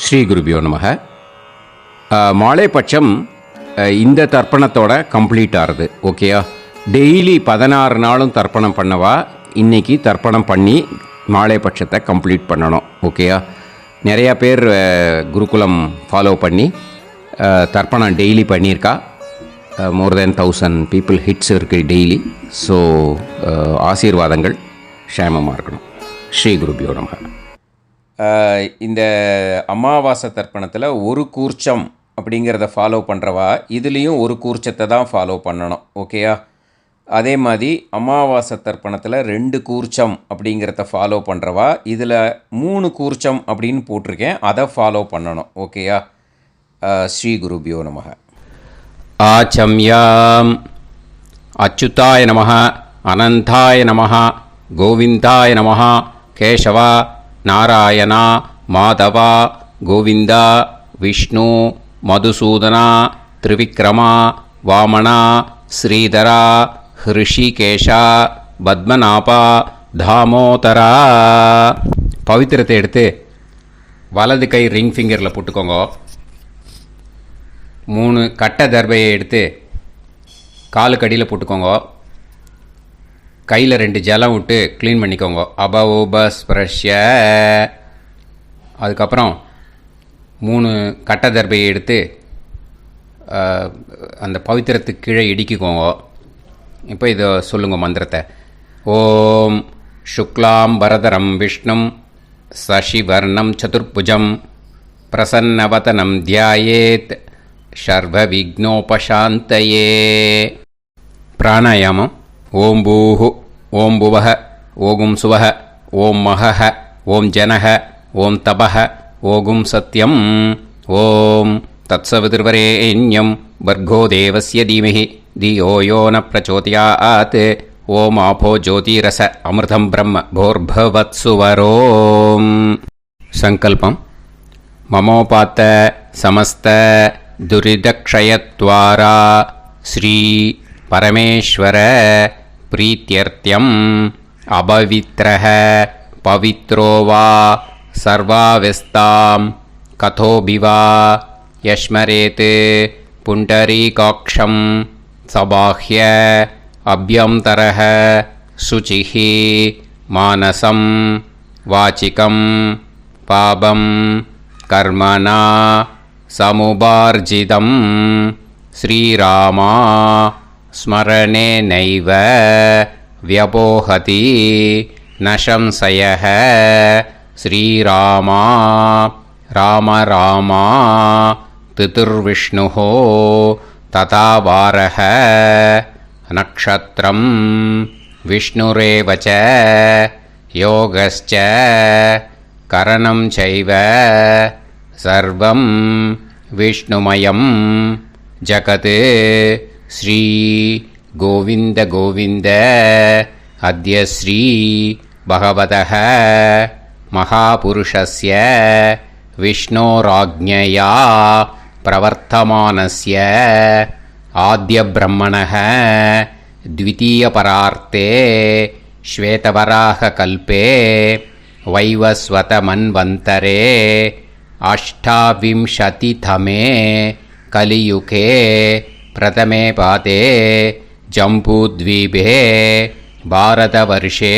ஸ்ரீ குருபியோ நமக. மாலைப்பட்சம் இந்த தர்ப்பணத்தோட கம்ப்ளீட் ஆகுது. ஓகேயா? டெய்லி 16 நாளும் தர்ப்பணம் பண்ணவா இன்றைக்கி தர்ப்பணம் பண்ணி மாலைப்பட்சத்தை கம்ப்ளீட் பண்ணணும். ஓகேயா? நிறையா பேர் குருகுலம் ஃபாலோ பண்ணி தர்ப்பணம் டெய்லி பண்ணியிருக்கா. மோர் தென் 1000 பீப்புள் ஹிட்ஸ் இருக்குது டெய்லி. ஸோ ஆசீர்வாதங்கள் க்ஷேமமாக இருக்கணும். ஸ்ரீ குருபியோ நமக. இந்த அமாவாசை தர்ப்பணத்தில் ஒரு கூர்ச்சம் அப்படிங்கிறத ஃபாலோ பண்ணுறவா இதுலேயும் ஒரு கூர்ச்சத்தை தான் ஃபாலோ பண்ணணும். ஓகேயா? அதே மாதிரி அமாவாசை தர்ப்பணத்தில் 2 கூர்ச்சம் அப்படிங்கிறத ஃபாலோ பண்ணுறவா இதில் 3 கூர்ச்சம் அப்படின்னு போட்டிருக்கேன், அதை ஃபாலோ பண்ணணும். ஓகேயா? ஸ்ரீ குருபியோ நமக. ஆச்சம்யாம் அச்சுதாய நமஹ, அனந்தாய நமஹ, கோவிந்தாய நமஹ, கேசவா, நாராயணா, மாதவா, கோவிந்தா, விஷ்ணு, மதுசூதனா, திரிவிக்ரமா, வாமனா, ஸ்ரீதரா, ஹிருஷிகேஷா, பத்மநாபா, தாமோதரா. பவித்திரத்தை எடுத்து வலது கை ரிங் ஃபிங்கரில் போட்டுக்கோங்க. 3 கட்டை தர்பையை எடுத்து காலுக்கடியில் போட்டுக்கோங்க. கையில் 2 ஜலம் விட்டு க்ளீன் பண்ணிக்கோங்க. அபஓபஸ்பிரஷ்ய. அதுக்கப்புறம் 3 கட்டை தர்பையை எடுத்து அந்த பவித்திரத்துக்கு கீழே இடிக்கிக்கோங்க. இப்போ இதை சொல்லுங்க மந்திரத்தை. ஓம் சுக்லாம் வரதரம் விஷ்ணும் சசிவர்ணம் சதுர்புஜம் பிரசன்னவதனம் தியாயேத் சர்வ விக்னோபசாந்தயே. பிராணாயாமம். ஓம் பூஹு, ஓம் புவஹ, ஓகும் சுவஹ, ஓம் மஹஹ, ஓம் ஜனஹ, ஓம் தபஹ, ஓகும் சத்யம், ஓம் தத்சவிதுர்வரேண்யம் வர்கோ தேவஸ்ய தீமஹி தியோ யோ ந பிரச்சோதயாத், ஓம் ஆபோ ஜோதிரச அமிர்தம் பிரம்ம போர்பவத்சுவரோம். சங்கல்பம். மமோபாத்த சமஸ்த துரிதக்ஷயத்வாரா ஸ்ரீ பரமேஸ்வர பிரீத்யர்த்தியம் அபவித்ரஹ பவித்ரோ வா சர்வாவஸ்தாம் கதோபிவா யஸ்மரேத் புண்டரீகாக்ஷம் சபாஹ்ய அப்யந்தரஹ சுசிஹ மானசம் வாசிகம் பாபம் கர்மணா சமுபார்ஜிதம் ஸ்ரீராமா ஸ்மரணேனைவ வ்யபோஹதி நசம்சயः. ஸ்ரீராமா ராம ராமா திதிர்விஷ்ணுः ததா வாரः. நக்ஷத்ரம் விஷ்ணுரேவ ச யோகஸ்ச கரணம் சைவ சர்வம் விஷ்ணுமயம் ஜகத். ஸ்ரீ கோவிந்த கோவிந்த. அத்ய ஸ்ரீ பகவதः மகாபுருஷஸ்ய விஷ்ணோராஜ்ஞயா பிரவர்த்தமானஸ்ய ஆத்ய பிரம்மணः த்விதீயபரார்த்தே ஸ்வேதவராக கல்பே வைவஸ்வத மன்வந்தரே அஷ்டாவிம்சதிதமே கலியுகே பிரதமே பாதே ஜம்பூத்வீபே பாரதவர்ஷே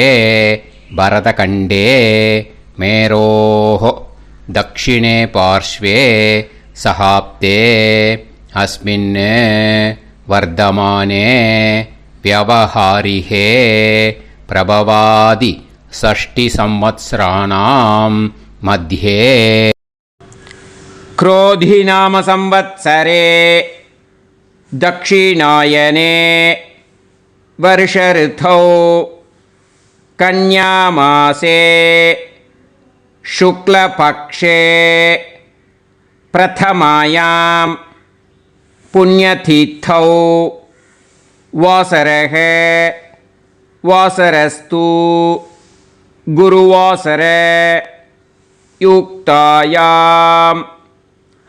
பரதகண்டே மேரோः தக்ஷிணே பார்ஷ்வே சஹாப்தே அஸ்மின் வர்தமானே வியவஹாரிஹே பிரபவாதி ஷஷ்டி சம்வத்சராணாம் மத்யே क्रोधी नाम संवत्सरे दक्षिणायने वर्ष ऋतौ कन्यामासे शुक्लपक्षे प्रथमायां पुण्यतिथौ वासरः वासरस्तु गुरुवासर युक्तायां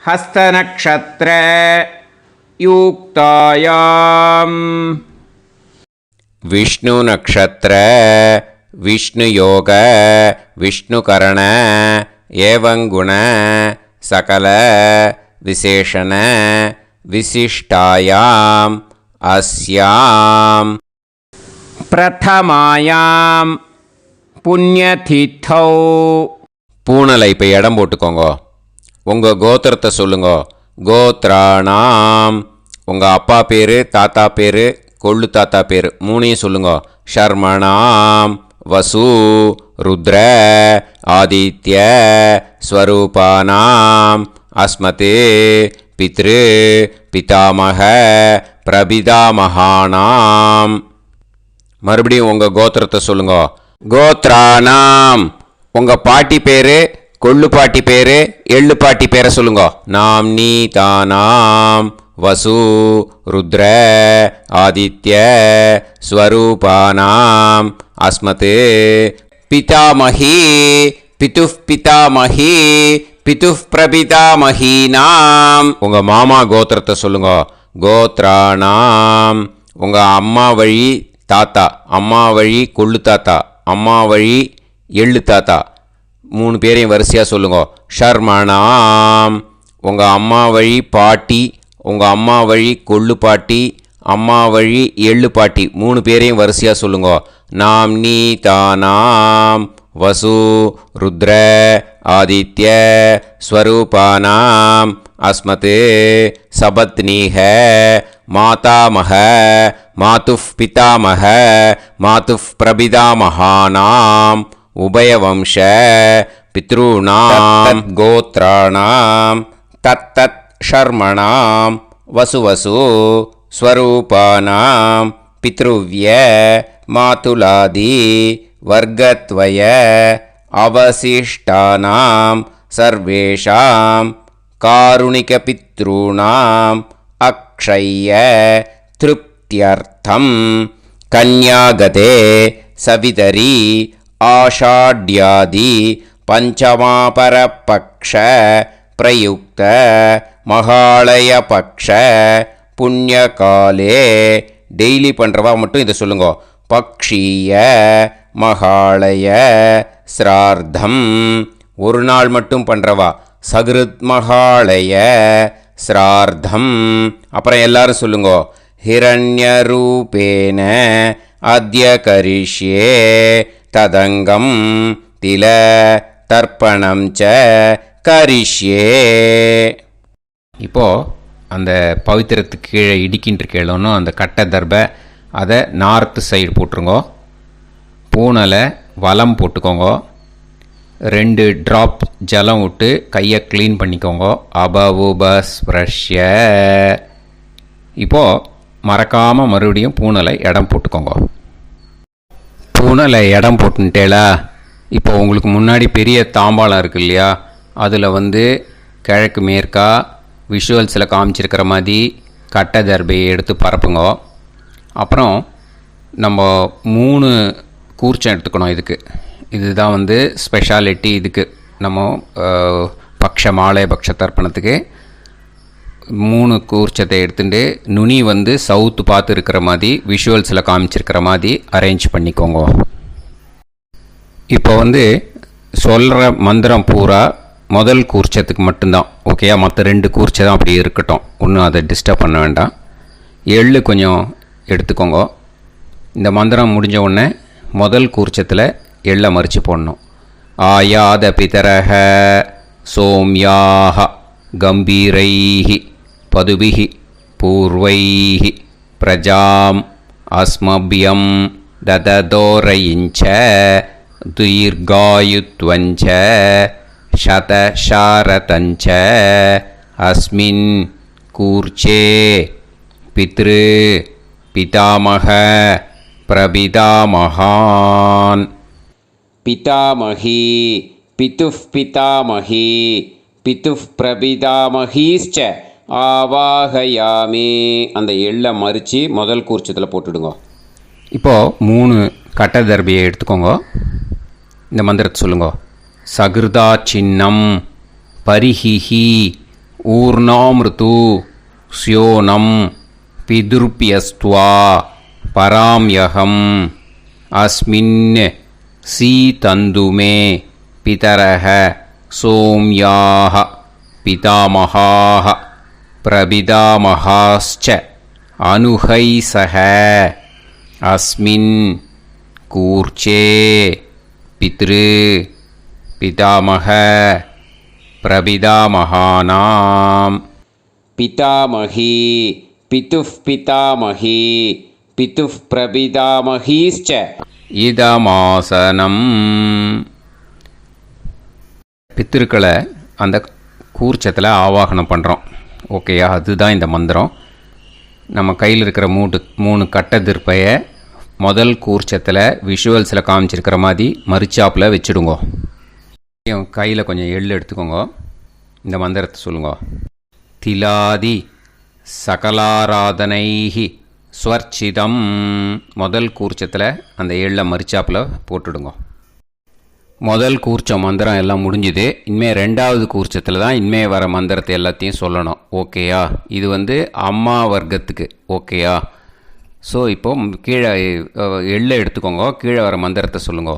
हस्तनक्षत्र युक्तायां विष्णु नक्षत्र विष्णु योग विष्णुकरण एवं गुण सकल विशेषण विशिष्टायाम् अस्याम् प्रथमायां புண்ணியதித்தௌ. பூனலை இப்போ இடம் போட்டுக்கோங்க. உங்கள் கோத்திரத்தை சொல்லுங்க. கோத்ராணாம், உங்கள் அப்பா பேர், தாத்தா பேர், கொள்ளு தாத்தா பேர் மூணையும் சொல்லுங்க. ஷர்மணாம் வசு ருத்ர ஆதித்ய ஸ்வரூபானாம் அஸ்மதே பித்ரு பிதாமக பிரபிதாமகானாம். மறுபடியும் உங்கள் கோத்திரத்தை சொல்லுங்க. கோத்ரானாம், உங்கள் பாட்டி பேர், கொள்ளு பாட்டி பேர், எள்ளு பாட்டி பேரை சொல்லுங்க. நாம் நீ தானாம் வசு ருத்ர ஆதித்ய ஸ்வரூபானாம் அஸ்மதே பிதாமகி பிதுஃப் பிதாமகி பிதுஃப் பிரபிதாமகீனாம். உங்கள் மாமா கோத்திரத்தை சொல்லுங்க. கோத்ரானாம், உங்கள் அம்மா வழி தாத்தா, அம்மா வழி கொள்ளு தாத்தா, அம்மா வழி எள்ளு தாத்தா மூணு பேரையும் வரிசையாக சொல்லுங்க. ஷர்மணாம், உங்கள் அம்மா வழி பாட்டி, உங்கள் அம்மா வழி கொள்ளு பாட்டி, அம்மா வழி எள்ளு பாட்டி மூணு பேரையும் வரிசையாக சொல்லுங்க. நாம் நீ தானாம் வசு ருத்ர ஆதித்ய ஸ்வரூபானாம் அஸ்மதே சபத்னீஹ மாதாமக மாதுஃப் பிதாமக மாதுஃப் பிரபிதாமகானாம் உபயவம்ச பித்ருணாம் கோத்ராணாம் தத்தத் ஷர்மணாம் வசுவசு ஸ்வரூபானாம் பித்ருவ்ய மாதுலாதி வர்க்கத்வய அவசிஷ்டானாம் சர்வேஷாம் காருணிகபித்ருணாம் அக்ஷய்ய திருப்தியர்த்தம் கன்யாகதே சவிதரி ஆஷாட்யாதி பஞ்சமாபரபக்ஷ பிரயுக்த மகாலய பக்ஷ புண்ணியகாலே. டெய்லி பண்ணுறவா மட்டும் இதை சொல்லுங்க. பக்ஷீய மகாலய ஸ்ரார்த்தம், ஒரு நாள் மட்டும் பண்ணுறவா சகிருத் மகாலய ஸ்ரார்த்தம். அப்புறம் எல்லாரும் சொல்லுங்க. ஹிரண்யரூபேன அத்ய கரிஷ்யே ததங்கம் தில தர்ப்பணம் ச கரிஷ்யே. இப்போது அந்த பவித்திரத்துக்கு கீழே இடிக்கின்ற கீழே அந்த கட்டை தர்பை அதை நார்த்து சைடு போட்டுருங்கோ. பூனலை வலம் போட்டுக்கோங்க. 2 ட்ராப் ஜலம் விட்டு கையை க்ளீன் பண்ணிக்கோங்க. அபவுபஸ்ப்ரஷ்ய. இப்போது மறக்காமல் மறுபடியும் பூனலை இடம் போட்டுக்கோங்க. பூனலை இடம் போட்டுட்டேலா. இப்போ உங்களுக்கு முன்னாடி பெரிய தாம்பாளம் இருக்கு இல்லையா, அதில் கிழக்கு மேற்கா விஷுவல்ஸில் காமிச்சிருக்கிற மாதிரி கட்டை தர்பையை எடுத்து பரப்புங்க. அப்புறம் நம்ம 3 கூர்ச்சம் எடுத்துக்கணும். இதுதான் ஸ்பெஷாலிட்டி. இதுக்கு நம்ம பக்ஷ மாலை பக்ஷ தர்ப்பணத்துக்கு 3 கூர்ச்சத்தை எடுத்துட்டு நுனி சவுத்து பார்த்து இருக்கிற மாதிரி விஷுவல்ஸில் காமிச்சிருக்கிற மாதிரி அரேஞ்ச் பண்ணிக்கோங்க. இப்போ சொல்கிற மந்திரம் பூரா முதல் கூர்ச்சத்துக்கு மட்டும்தான், ஓகேயா? மற்ற 2 கூர்ச்சை தான் அப்படி இருக்கட்டும், ஒன்றும் அதை டிஸ்டர்ப் பண்ண வேண்டாம். எள்ளு கொஞ்சம் எடுத்துக்கோங்க. இந்த மந்திரம் முடிஞ்ச உடனே முதல் கூர்ச்சத்தில் எள்ளை மறித்து போடணும். ஆயாத பிதரஹ சோம்யாக கம்பீரைஹி பதுபிஹி பூர்வைஹி பிரஜாம் அஸ்மபியம் தததோரயிஞ்ச தீர்காயுத்வஞ்ச சதசாரதஞ்ச அஸ்மின் கூர்ச்சே பித்ரு பிதாமக பிரபிதாமகான். பிதாமகி பிதுஃப் பிதாமகி பிதுஃப் பிரபிதாமகீஸ்ச ஆவாகயாமே. அந்த எள்ளை மறித்து முதல் கூர்ச்சத்தில் போட்டுடுங்க. இப்போது 3 கட்டை தர்பியை எடுத்துக்கோங்க. இந்த மந்திரத்தை சொல்லுங்க. சகிருதா சின்னம் பரிஹிஹி ஊர்ணாமிருது ஸ்யோனம் பிதுர்பியஸ்துவா பராம்யகம் அஸ்மின் சீதந்துமே பிதரஹ சோம்யாக பிதாமகாः பிரபிதாமகாश्च அனுகை சக அஸ்மின் கூர்ச்சே பித்ரு பிதாமக பிரபிதாமகானாம் பிதாமகி பிதுஃப் பிதாமகி பிதுஃப் பிரபிதாமகீஸ்ச இதமாசனம். பித்திருக்களை அந்த கூர்ச்சத்தில் ஆவாகனம் பண்ணுறோம். ஓகேயா, அதுதான் இந்த மந்திரம். நம்ம கையில் இருக்கிற மூணு கட்டை திருப்பையை முதல் கூர்ச்சத்தில் விஷுவல்ஸில் காமிச்சிருக்கிற மாதிரி மரிச்சாப்பில் வச்சுடுங்கோ. கையில் கொஞ்சம் எள்ளு எடுத்துக்கோங்க. இந்த மந்திரத்தை சொல்லுங்க. திலாதி சகலாராதனைஹி ஸ்வர்ச்சிதம். முதல் கூர்ச்சத்தில் அந்த எள்ளை மரிச்சாப்பில் போட்டுடுங்க. முதல் கூர்ச்சம் மந்திரம் எல்லாம் முடிஞ்சுது. இனிமேல் ரெண்டாவது கூர்ச்சத்தில் தான் இனிமேல் வர மந்திரத்தை எல்லாத்தையும் சொல்லணும். ஓகேயா, இது அம்மா வர்க்கத்துக்கு. ஓகேயா, ஸோ இப்போது கீழே எள்ளை எடுத்துக்கோங்க. கீழே வர மந்திரத்தை சொல்லுங்க.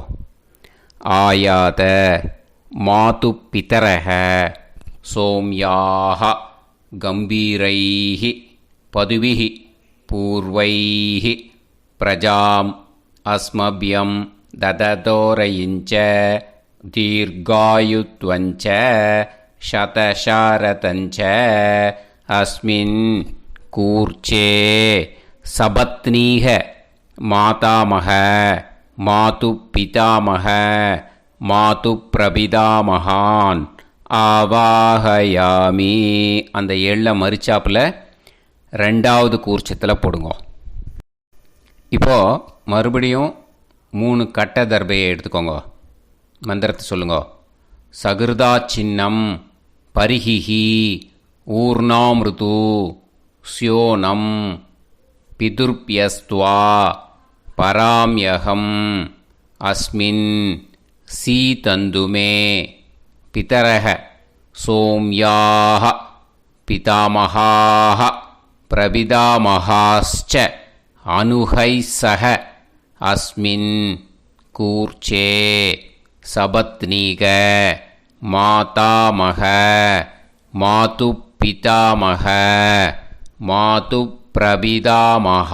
ஆயாத மாது பிதரஹ சோம்யாக கம்பீரைஹி பதுவிஹி பூர்வைஹி பிரஜாம் அஸ்மபியம் தததோரயிஞ்ச தீர்காயுத்வஞ்ச சதசாரதஞ்ச அஸ்மின் கூர்ச்சே சபத்னீக மாதாமக மாது பிதாமக மாது பிரபிதாமகான் ஆவாஹயாமி. அந்த எள்ளை மரிச்சாப்பில் ரெண்டாவது கூர்ச்சத்தில் போடுங்க. இப்போது மறுபடியும் 3 கட்டை தர்பையை எடுத்துக்கோங்க. மந்திரத்தை சொல்லுங்க. சகிருதா சின்னம் பரிஹிஹி ஊர்ணாமிருது ஸ்யோனம் பிதுர்பியஸ்துவா பராம்யகம் அஸ்மின் சீதந்துமே பிதரஹ சோம்யாஹ பிதாமகாஹ பிரபிதாமகாஸ்ச அனுகைசஹ அஸ்மின் கூர்ச்சே சபத்னீக மாதாமக மாது பிதாமக மாது பிரபிதாமகானாம்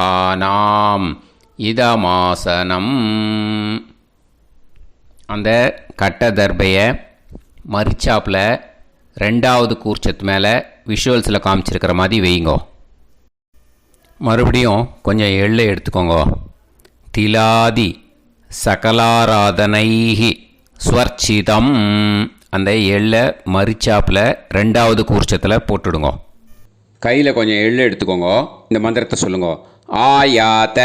இதமாசனம். அந்த கட்ட தர்பையை மரிச்சாப்பில் ரெண்டாவது கூர்ச்சத்து மேலே விஷுவல்ஸில் காமிச்சிருக்கிற மாதிரி வைங்கோ. மறுபடியும் கொஞ்சம் எள்ளை எடுத்துக்கோங்க. திலாதி சகலாராதனைஹி ஸ்வர்ச்சிதம். அந்த எள்ளை மரிச்சாப்பில் ரெண்டாவது கூர்ச்சத்தில் போட்டுடுங்க. கையில் கொஞ்சம் எள்ளு எடுத்துக்கோங்க. இந்த மந்திரத்தை சொல்லுங்க. ஆயாத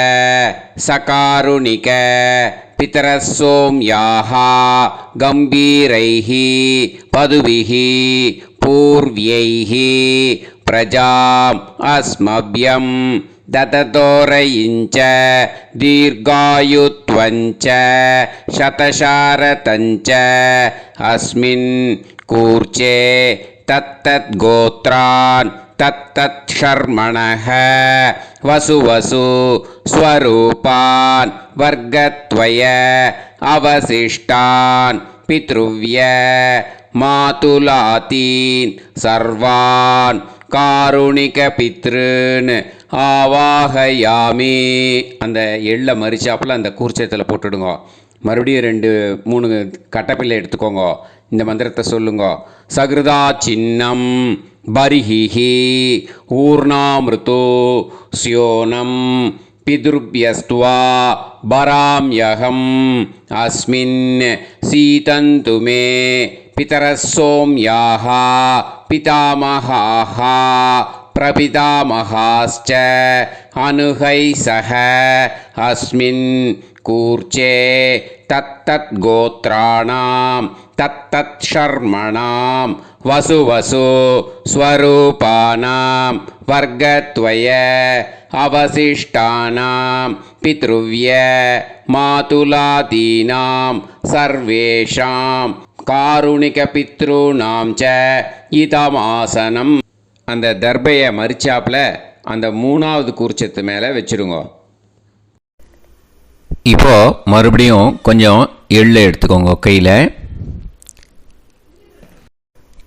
சகாருணிக பிதரசோம்யாஹா கம்பீரைஹி பதுவிஹி பூர்வ்யைஹி பிரஜாம் அஸ்மப்யம் தததோரயிஞ்ச தீர்காயுத்வஞ்ச சதசாரதஞ்ச அஸ்மின் கூர்ச்சே தத்தத் கோத்ரான் தத்தத் ஷர்மணஹ வசு வசு ஸ்வரூபான் வர்க்கத்வய அவசிஷ்டான் பித்ருவ்ய மாதுலாதீன் சர்வான் காருணிக பித்ருன் ஆவாஹயாமி. அந்த எள்ளை மரிச்சாப்பில் அந்த கூர்ச்சத்தில் போட்டுடுங்க. மறுபடியும் 2-3 கட்டப்பிள்ளை எடுத்துக்கோங்க. இந்த மந்திரத்தை சொல்லுங்க. சகிருதா சின்னம் பரிஹிஹி ஊர்ணாமிருது ஸ்யோனம் பிதுர்பியஸ்துவா பராம்யகம் அஸ்மின் சீதந்துமே பிதரசோம்யாஹ பிதாமகாஹ பிரபிதாமகாஸ்ச அனுகைசஹ அஸ்மின் கூர்ச்சே தத்தத் கோத்ராணாம் தத்தத் ஷர்மணாம் வசு வசு ஸ்வரூபானாம் வர்க்கத்வய அவசிஷ்டானாம் பித்ருவ்ய மாதுலாதீனாம் சர்வேஷாம் காருணிக பித்ருணாம் ச இதமாசனம். அந்த தர்பையை மரிச்சாப்பில் அந்த 3வது கூர்ச்சத்து மேலே வச்சுருங்க. இப்போது மறுபடியும் கொஞ்சம் எள்ளை எடுத்துக்கோங்க கையில்.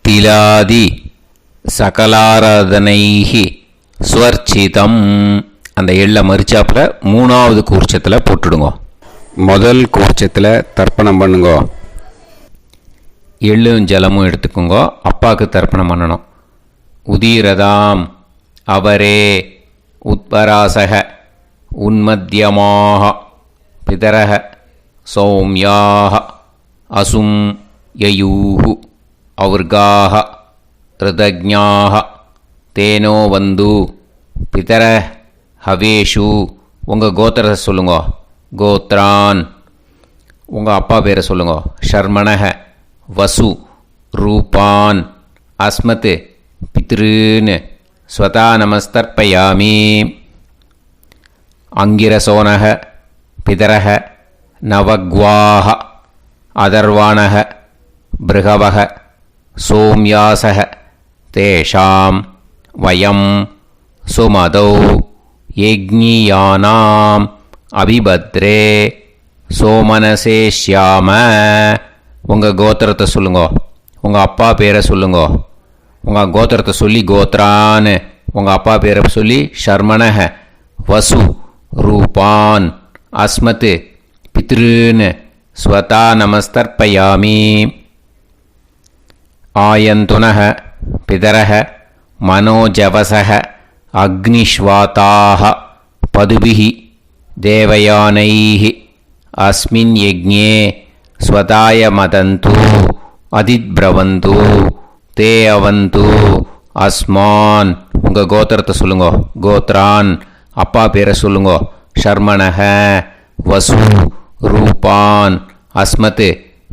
திலாதி சகலாராதனைஹி ஸ்வர்ச்சிதம். அந்த எள்ளை மறிச்சாப்புல மூணாவது கூர்ச்சத்தில் போட்டுடுங்க. முதல் கூர்ச்சத்தில் தர்ப்பணம் பண்ணுங்க. எள்ளும் ஜலமும் எடுத்துக்கோங்க. அப்பாவுக்கு தர்ப்பணம் பண்ணணும். உதீரதாம் அவரே உத்பராசக உன்மத்தியமாக பிதரக சௌமியாக அசும் யயூஹு அவுர்காக ரிதஜ்ஞாக தேனோ வந்து பிதர ஹவேஷு. உங்கள் கோத்திரத்தை சொல்லுங்க. கோத்ரான். உங்கள் அப்பா பேரை சொல்லுங்க. ஷர்மணக வசு ரூபான் அஸ்மத் பித்ருன்னு ஸ்வதா நமஸ்தர்ப்பயாமி. அங்கிரசோனக பிதரக நவக்வாக அதர்வாணக பிருகவக சோம்யாசக தேஷாம் வயம் சுமதௌ யஜ்ஞியானாம் அபிபத்ரே சோமனசேஷ்யாம. உங்கள் கோத்திரத்தை சொல்லுங்க. உங்கள் அப்பா பேரை சொல்லுங்க. உங்கள் கோத்திரத்தை சொல்லி கோத்ரான்னு உங்கள் அப்பா பேரை சொல்லி ஷர்மணக வசு ரூபான் அஸ்மத் பித்ருன்னு ஸ்வதா நமஸ்தர்ப்பயாமி. ஆயந்துனக பிதரக மனோஜவசக அக்னிஷ்வாதாக பதுபிஹி தேவயானைஹி அஸ்மின் யஜ்ஞே ஸ்வதாய மதந்து அதித்பிரவந்து தே அவது அஸ்மான். உங்கள் கோத்திரத்தை சொல்லுங்க. கோத்ரான். அப்பா பேரை சொல்லுங்க. ஷர்மணக வசு ரூபான் அஸ்மத்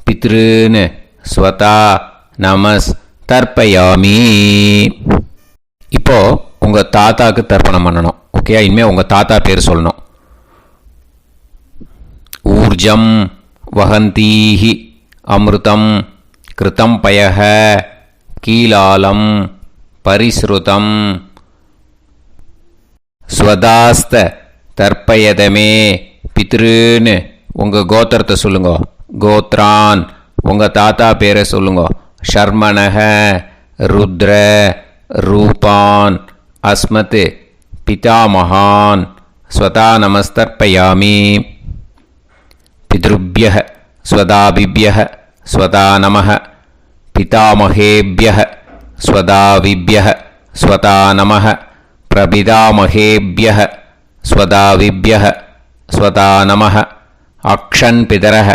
பித்ருன்னு ஸ்வதா நமஸ் தர்ப்பயாமி. இப்போ உங்கள் தாத்தாக்கு தர்ப்பணம் பண்ணணும். ஓகே, இனிமேல் உங்கள் தாத்தா பேர் சொல்லணும். ஊர்ஜம் வஹந்தீஹி அமிர்தம் கிருதம் பயஹ கீலாலம் பரிஸ்ருதம் ஸ்வதாஸ்த தர்ப்பயதமே பித்ருன்னு உங்கள் கோத்திரத்தை சொல்லுங்க. கோத்ரான். உங்கள் தாத்தா பேரை சொல்லுங்க. ஷர்மணக ருத்ர ரூபான் அஸ்மத் பிதாமகான் ஸ்வதா நமஸ்தர்ப்பயாமி. பித்ருப்யஹ ஸ்வதாபிப்யஹ ஸ்வதா நமஹ பிதாமகேப்யஹ ஸ்வதாவிப்யஹ ஸ்வதா நமஹ பிரபிதாமகேப்யஹ ஸ்வதாவிப்யஹ ஸ்வதா நமஹ. அக்ஷன் பிதரஹ.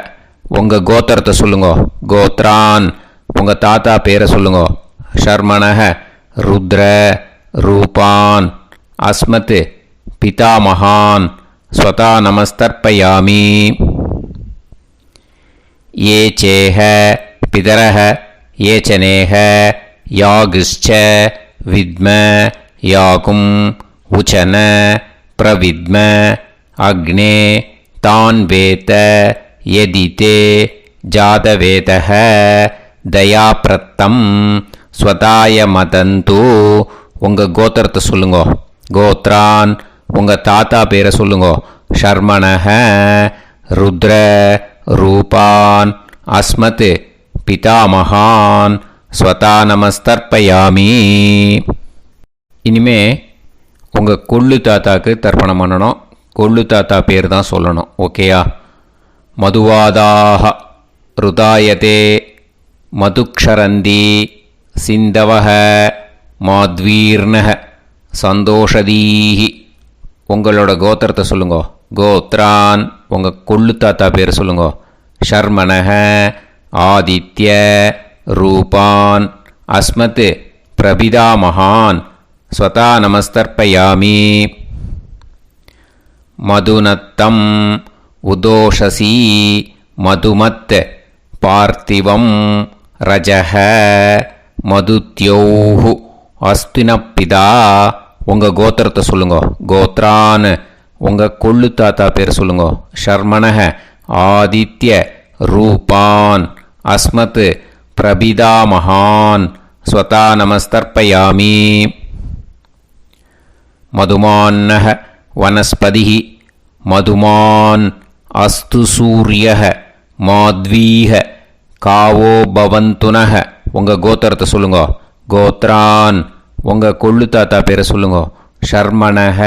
உங்கள் கோத்திரத்தை சொல்லுங்க. கோத்ரான். உங்கள் தாத்தா பேரை சொல்லுங்க. ஷர்மணக ருத்ர ரூபான் அஸ்மத் பிதாமகான் ஸ்வதா நமஸ்தர்ப்பயாமி. ये चेह पितरः ये चनेह यागश्च विद्म याकुम् उचन प्रविद्म अग्ने तान् वेत यदिते जातवेतः दयाप्रत्तं स्वताय मदन्तु. உங்கள் கோத்திரத்தை சொல்லுங்க. கோத்ரான். உங்கள் தாத்தா பேரை சொல்லுங்க. ஷர்மணக ருத்ர ரூபான் அஸ்மத் பிதாமகான் ஸ்வதா நமஸ்தர்ப்பயாமி. இனிமே உங்கள் கொள்ளு தாத்தாக்கு தர்ப்பணம் பண்ணணும். கொள்ளு தாத்தா பேர் தான் சொல்லணும். ஓகேயா? மதுவாதாக ருதாயதே மதுக்ஷரந்தி சிந்தவஹ மாத்வீர்ணஹ சந்தோஷதீஹி. உங்களோட கோத்திரத்தை சொல்லுங்க. கோத்ரான். உங்கள் கொள்ளு தாத்தா பேர் சொல்லுங்க. ஷர்மணக ஆதித்ய ரூபான் அஸ்மத் பிரபிதாமகான் ஸ்வதா நமஸ்தர்ப்பயாமி. மதுநத்தம் உதோஷசி மதுமத் பார்த்திவம் ரஜஹ மதுத்யோஹு அஸ்தினப்பிதா. உங்கள் கோத்திரத்தை சொல்லுங்க. கோத்ரான். உங்கள் கொள்ளு தாத்தா பேர் சொல்லுங்க. ஷர்மணக ஆதித்ய ரூபான் அஸ்மத் பிரபிதாமகான் ஸ்வதா நமஸ்தர்ப்பயாமி. மதுமான்னஹ வனஸ்பதிஹி மதுமான் அஸ்து சூரியஹ மாத்வீஹ காவோ பவந்துனஹ. உங்கள் கோத்திரத்தை சொல்லுங்க. கோத்ரான் உங்கள் கொள்ளு தாத்தா பேரை சொல்லுங்க. ஷர்மணஹ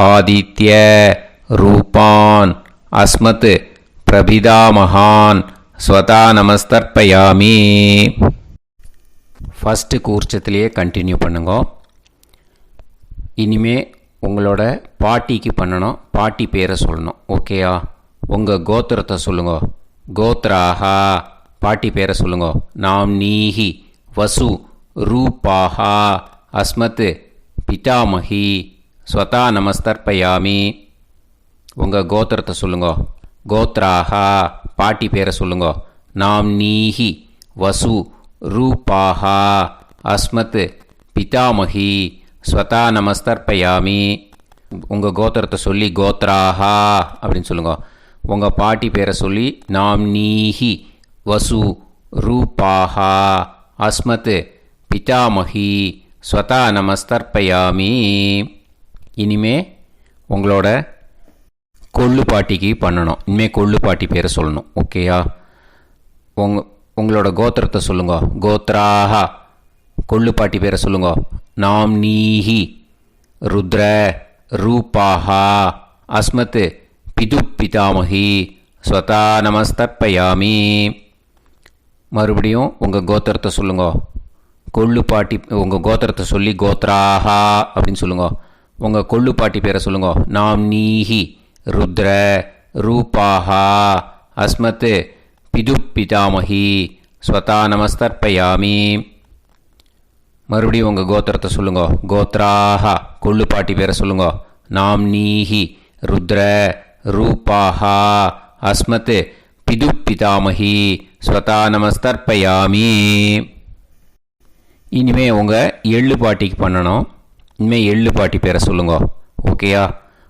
ஆதித்ய ரூபான் அஸ்மத் பிரபிதாமகான் ஸ்வதா நமஸ்தர்ப்பயாமி. ஃபஸ்ட்டு கூர்ச்சத்திலேயே கண்டினியூ பண்ணுங்க. இனிமே உங்களோட பாட்டிக்கு பண்ணணும். பாட்டி பேரை சொல்லணும். ஓகேயா? உங்கள் கோத்திரத்தை சொல்லுங்க. கோத்ராஹா பாட்டி பேரை சொல்லுங்க. நாம் நீஹி வசு ரூபாஹா அஸ்மத் பிதாமகி ஸ்வதா நமஸ்தர்ப்பயாமி. உங்கள் கோத்திரத்தை சொல்லுங்க. கோத்ராஹா பாட்டி பேரை சொல்லுங்க. நாம் நீஹி வசு ரூபாஹா அஸ்மத் பிதாமகி ஸ்வதா நமஸ்தர்ப்பயாமி. உங்கள் கோத்திரத்தை சொல்லி கோத்ராஹா அப்படின்னு சொல்லுங்க. உங்கள் பாட்டி பேரை சொல்லி நாம் நீஹி வசு ரூபாஹா அஸ்மத் பிதாமகி ஸ்வதா நமஸ்தர்ப்பயாமி. இனிமே உங்களோட கொள்ளு பாட்டிக்கு பண்ணணும். இனிமேல் கொள்ளு பாட்டி பேரை சொல்லணும். ஓகேயா? உங்களோட கோத்திரத்தை சொல்லுங்க. கோத்ராஹா கொள்ளு பாட்டி பேரை சொல்லுங்க. நாம் நீஹி ருத்ர ரூபாஹா அஸ்மத் பிது பிதாமகி ஸ்வதா நமஸ்தர்ப்பயாமி. மறுபடியும் உங்கள் கோத்திரத்தை சொல்லுங்க. கொள்ளு பாட்டி உங்கள் கோத்திரத்தை சொல்லி கோத்ராஹா அப்படின்னு சொல்லுங்க. உங்கள் கொள்ளு பாட்டி பேரை சொல்லுங்க. நாம் நீஹி ருத்ர ரூபாஹா அஸ்மத் பிது பிதாமகி ஸ்வதா நமஸ்தர்ப்பயாமி. மறுபடியும் உங்கள் கோத்திரத்தை சொல்லுங்க. கோத்ராஹா கொள்ளு பாட்டி பேரை சொல்லுங்க. நாம் நீஹி ருத்ர ரூபாஹா அஸ்மத் பிது பிதாமகி ஸ்வதா நமஸ்தர்ப்பயாமி. இனிமே உங்கள் எள்ளு பாட்டிக்கு பண்ணணும். இனிமேல் எள்ளு பாட்டி பேரை சொல்லுங்க. ஓகேயா?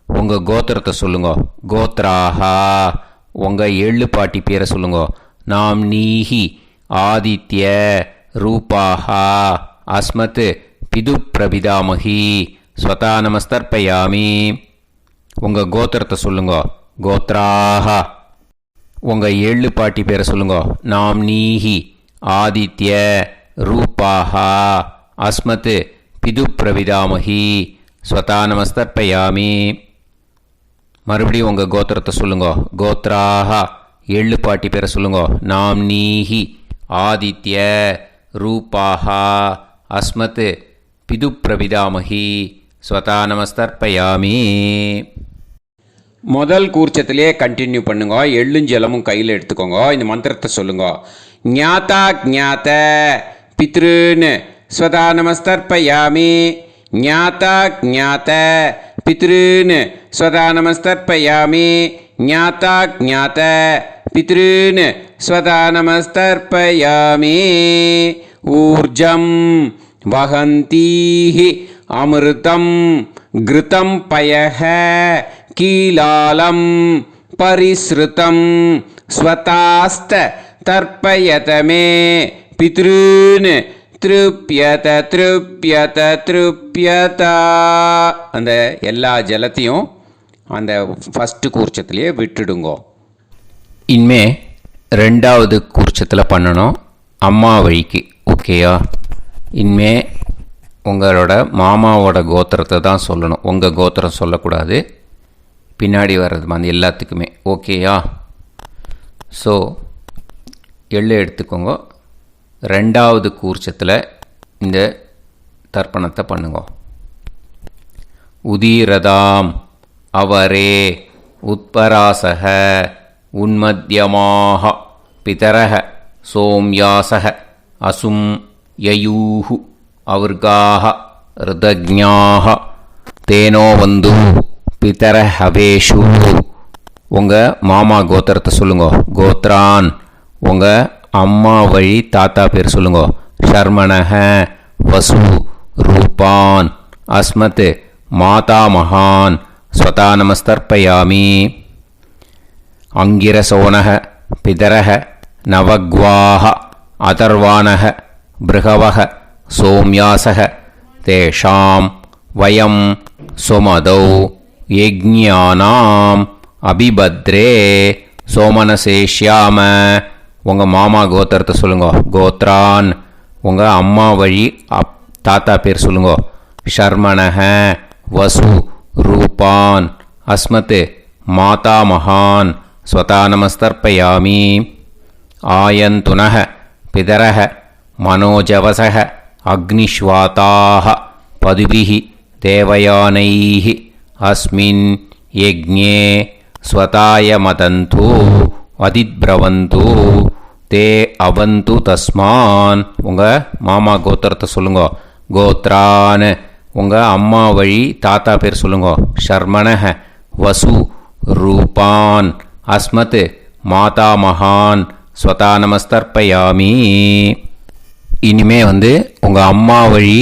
உங்கள் கோத்திரத்தை சொல்லுங்க. கோத்ராஹா உங்கள் எள்ளு பாட்டி பேரை சொல்லுங்க. நாம் நீஹி ஆதித்ய ரூபாஹா அஸ்மத் பிது பிரபிதாமகி ஸ்வதா நமஸ்தர்ப்பயாமி. உங்கள் கோத்திரத்தை சொல்லுங்க. கோத்ராஹா உங்கள் எள்ளு பாட்டி பேரை சொல்லுங்க. நாம் நீஹி ஆதித்ய ரூபாஹா அஸ்மத் பிது பிரபிதாமகி ஸ்வதா நமஸ்தர்ப்பயாமி. மறுபடியும் உங்கள் கோத்திரத்தை சொல்லுங்க. கோத்ராஹா எள்ளு பாட்டி பேரை சொல்லுங்க. நாம் நீஹி ஆதித்ய ரூபாஹா அஸ்மத் பிது பிரபிதாமகி ஸ்வதா நமஸ்தர்ப்பயாமி. முதல் கூர்ச்சத்திலே கண்டினியூ பண்ணுங்க. எள்ளும் ஜலமும் கையில் எடுத்துக்கோங்க. இந்த மந்திரத்தை சொல்லுங்க. ஞாதா ஜ்ஞாத பித்ருன்னு ஸ்வதா நமஸ்தர்ப்பயாமி. ஞாதா ஜ்ஞாத பித்ருன்னு ஸ்வதா நமஸ்தர்ப்பயாமி. ஞாதா ஜ்ஞாத பித்ருன்னு ஸ்வதா நமஸ்தர்ப்பயாமி. ஊர்ஜம் வஹந்தீஹி அமிர்தம் கிருதம் பயஹ கீலாலம் பரிஸ்ருதம் ஸ்வதாஸ்த தர்ப்பயதமே பித்ருன்னு திருப்யத திருப்யத திருப்யதா. அந்த எல்லா ஜலத்தையும் அந்த ஃபஸ்ட்டு கூர்ச்சத்திலேயே விட்டுடுங்கோ. இனிமே ரெண்டாவது கூர்ச்சத்தில் பண்ணணும். அம்மா வழிக்கு. ஓகேயா? இனிமே உங்களோட மாமாவோட கோத்திரத்தை தான் சொல்லணும். உங்கள் கோத்திரம் சொல்லக்கூடாது. பின்னாடி வர்றது அந்த எல்லாத்துக்குமே. ஓகேயா? ஸோ எள்ளு எடுத்துக்கோங்க. ரெண்டாவது கூர்ச்சத்தில் இந்த தர்ப்பணத்தை பண்ணுங்க. உதீரதாம் அவரே உத்பராசக உன்மத்யமாக பிதரக சோம்யாசக அசும் யயூஹு அவர்காக ருதஜ்ஞாக தேனோ வந்து பிதர ஹவேஷு. உங்கள் மாமா கோத்திரத்தை சொல்லுங்க. கோத்ரான் உங்கள் அம்மா வழி தாத்தா பேர் சொல்லுங்க. ஷர்மணஹ வசு ரூபான் அஸ்மத் மாதா மகான் ஸ்வதா நமஸ்தர்ப்பயாமி. அங்கிரசோனக பிதரக நவக்வாஹ அதர்வாணக பிருகவக சோம்யாசக தேஷாம் வயம் சுமதௌ யஜ்ஞானாம் அபிபத்ரே சோமனசேஷ்யாம. உங்கள் மாமா கோத்திரத்தை சொல்லுங்க. கோத்ரான் உங்கள் அம்மா வழி தாத்தா பேர் சொல்லுங்க. ஷர்மணஹ வசு ரூபான் அஸ்மத் மாதாமகான் ஸ்வதானமஸ்தர்ப்பயாமி. ஆயந்துனஹ பிதரஹ மனோஜவசஹ அக்னிஷ்வாதாஹ பதுபிஹி தேவயானைஹி அஸ்மின் யஜ்ஞே ஸ்வதாய மதந்து அதிப்ரவந்து தே அவந்து தஸ்மான். உங்கள் மாமா கோத்திரத்தை சொல்லுங்க. கோத்ரான் உங்கள் அம்மா வழி தாத்தா பேர் சொல்லுங்க. ஷர்மணஹ வசு ரூபான் அஸ்மத் மாதாமகான் ஸ்வதானமஸ்தர்ப்பயாமி. இனிமே உங்கள் அம்மா வழி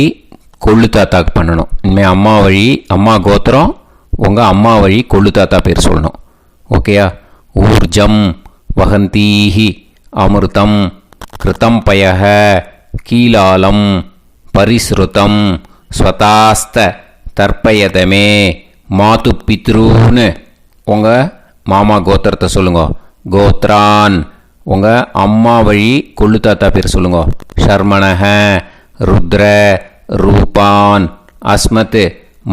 கொள்ளு தாத்தாக்கு பண்ணணும். இனிமேல் அம்மா வழி அம்மா கோத்திரம் உங்கள் அம்மா வழி கொள்ளு தாத்தா பேர் சொல்லணும். ஓகேயா? ஊர்ஜம் வகந்தீஹி அமிர்தம் கிருதம் பயஹ கீலாலம் பரிஸ்ருதம் ஸ்வதாஸ்த தர்ப்பயதமே மாது பித்ரூன்னு உங்கள் மாமா கோத்திரத்தை சொல்லுங்க. கோத்ரான் உங்கள் அம்மா வழி கொள்ளு தாத்தா பேர் சொல்லுங்க. ஷர்மணஹ ருத்ர ரூபான் அஸ்மத்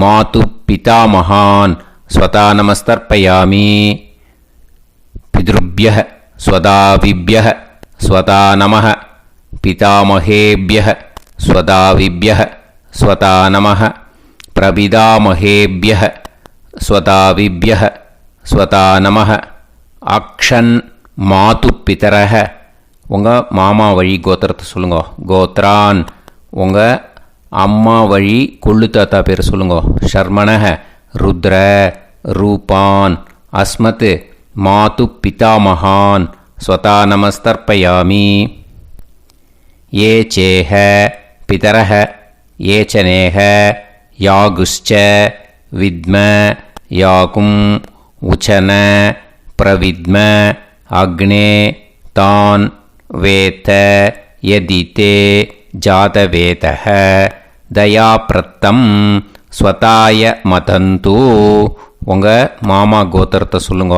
மாது பிதாமகான் ஸ்வதானமஸ்தர்ப்பயாமி. பித்ருப்யஹ ஸ்வதாவிப்யஹ ஸ்வதாநமः பிதாமகேப்யஹ ஸ்வதாவிப்யஹ ஸ்வதாநமः பிரபிதாமகேப்யஹ ஸ்வதாவிப்யஹ ஸ்வதாநமः. அக்ஷன் மாது பிதரஹ உங்கள் மாமா வழி கோத்திரத்தை சொல்லுங்க. கோத்ரான் உங்கள் அம்மா வழி கொள்ளு தாத்தா பேர் சொல்லுங்க. ஷர்மணஹ ருத்ர ரூபான் அஸ்மத் மாது பிதாமகான் ஸ்வதானமஸ்தர்ப்பயாமி. ஏ சேஹ பிதரஹ ஏச்சனேஹ யாகுஷ்ச வித்ம யாகும் உச்சன பிரவித்ம அக்னே தான் வேத யதிதே ஜாதவேதஹ தயாப்ரத்தம் ஸ்வதாய மதந்து. உங்கள் மாமா கோத்திரத்தை சொல்லுங்க.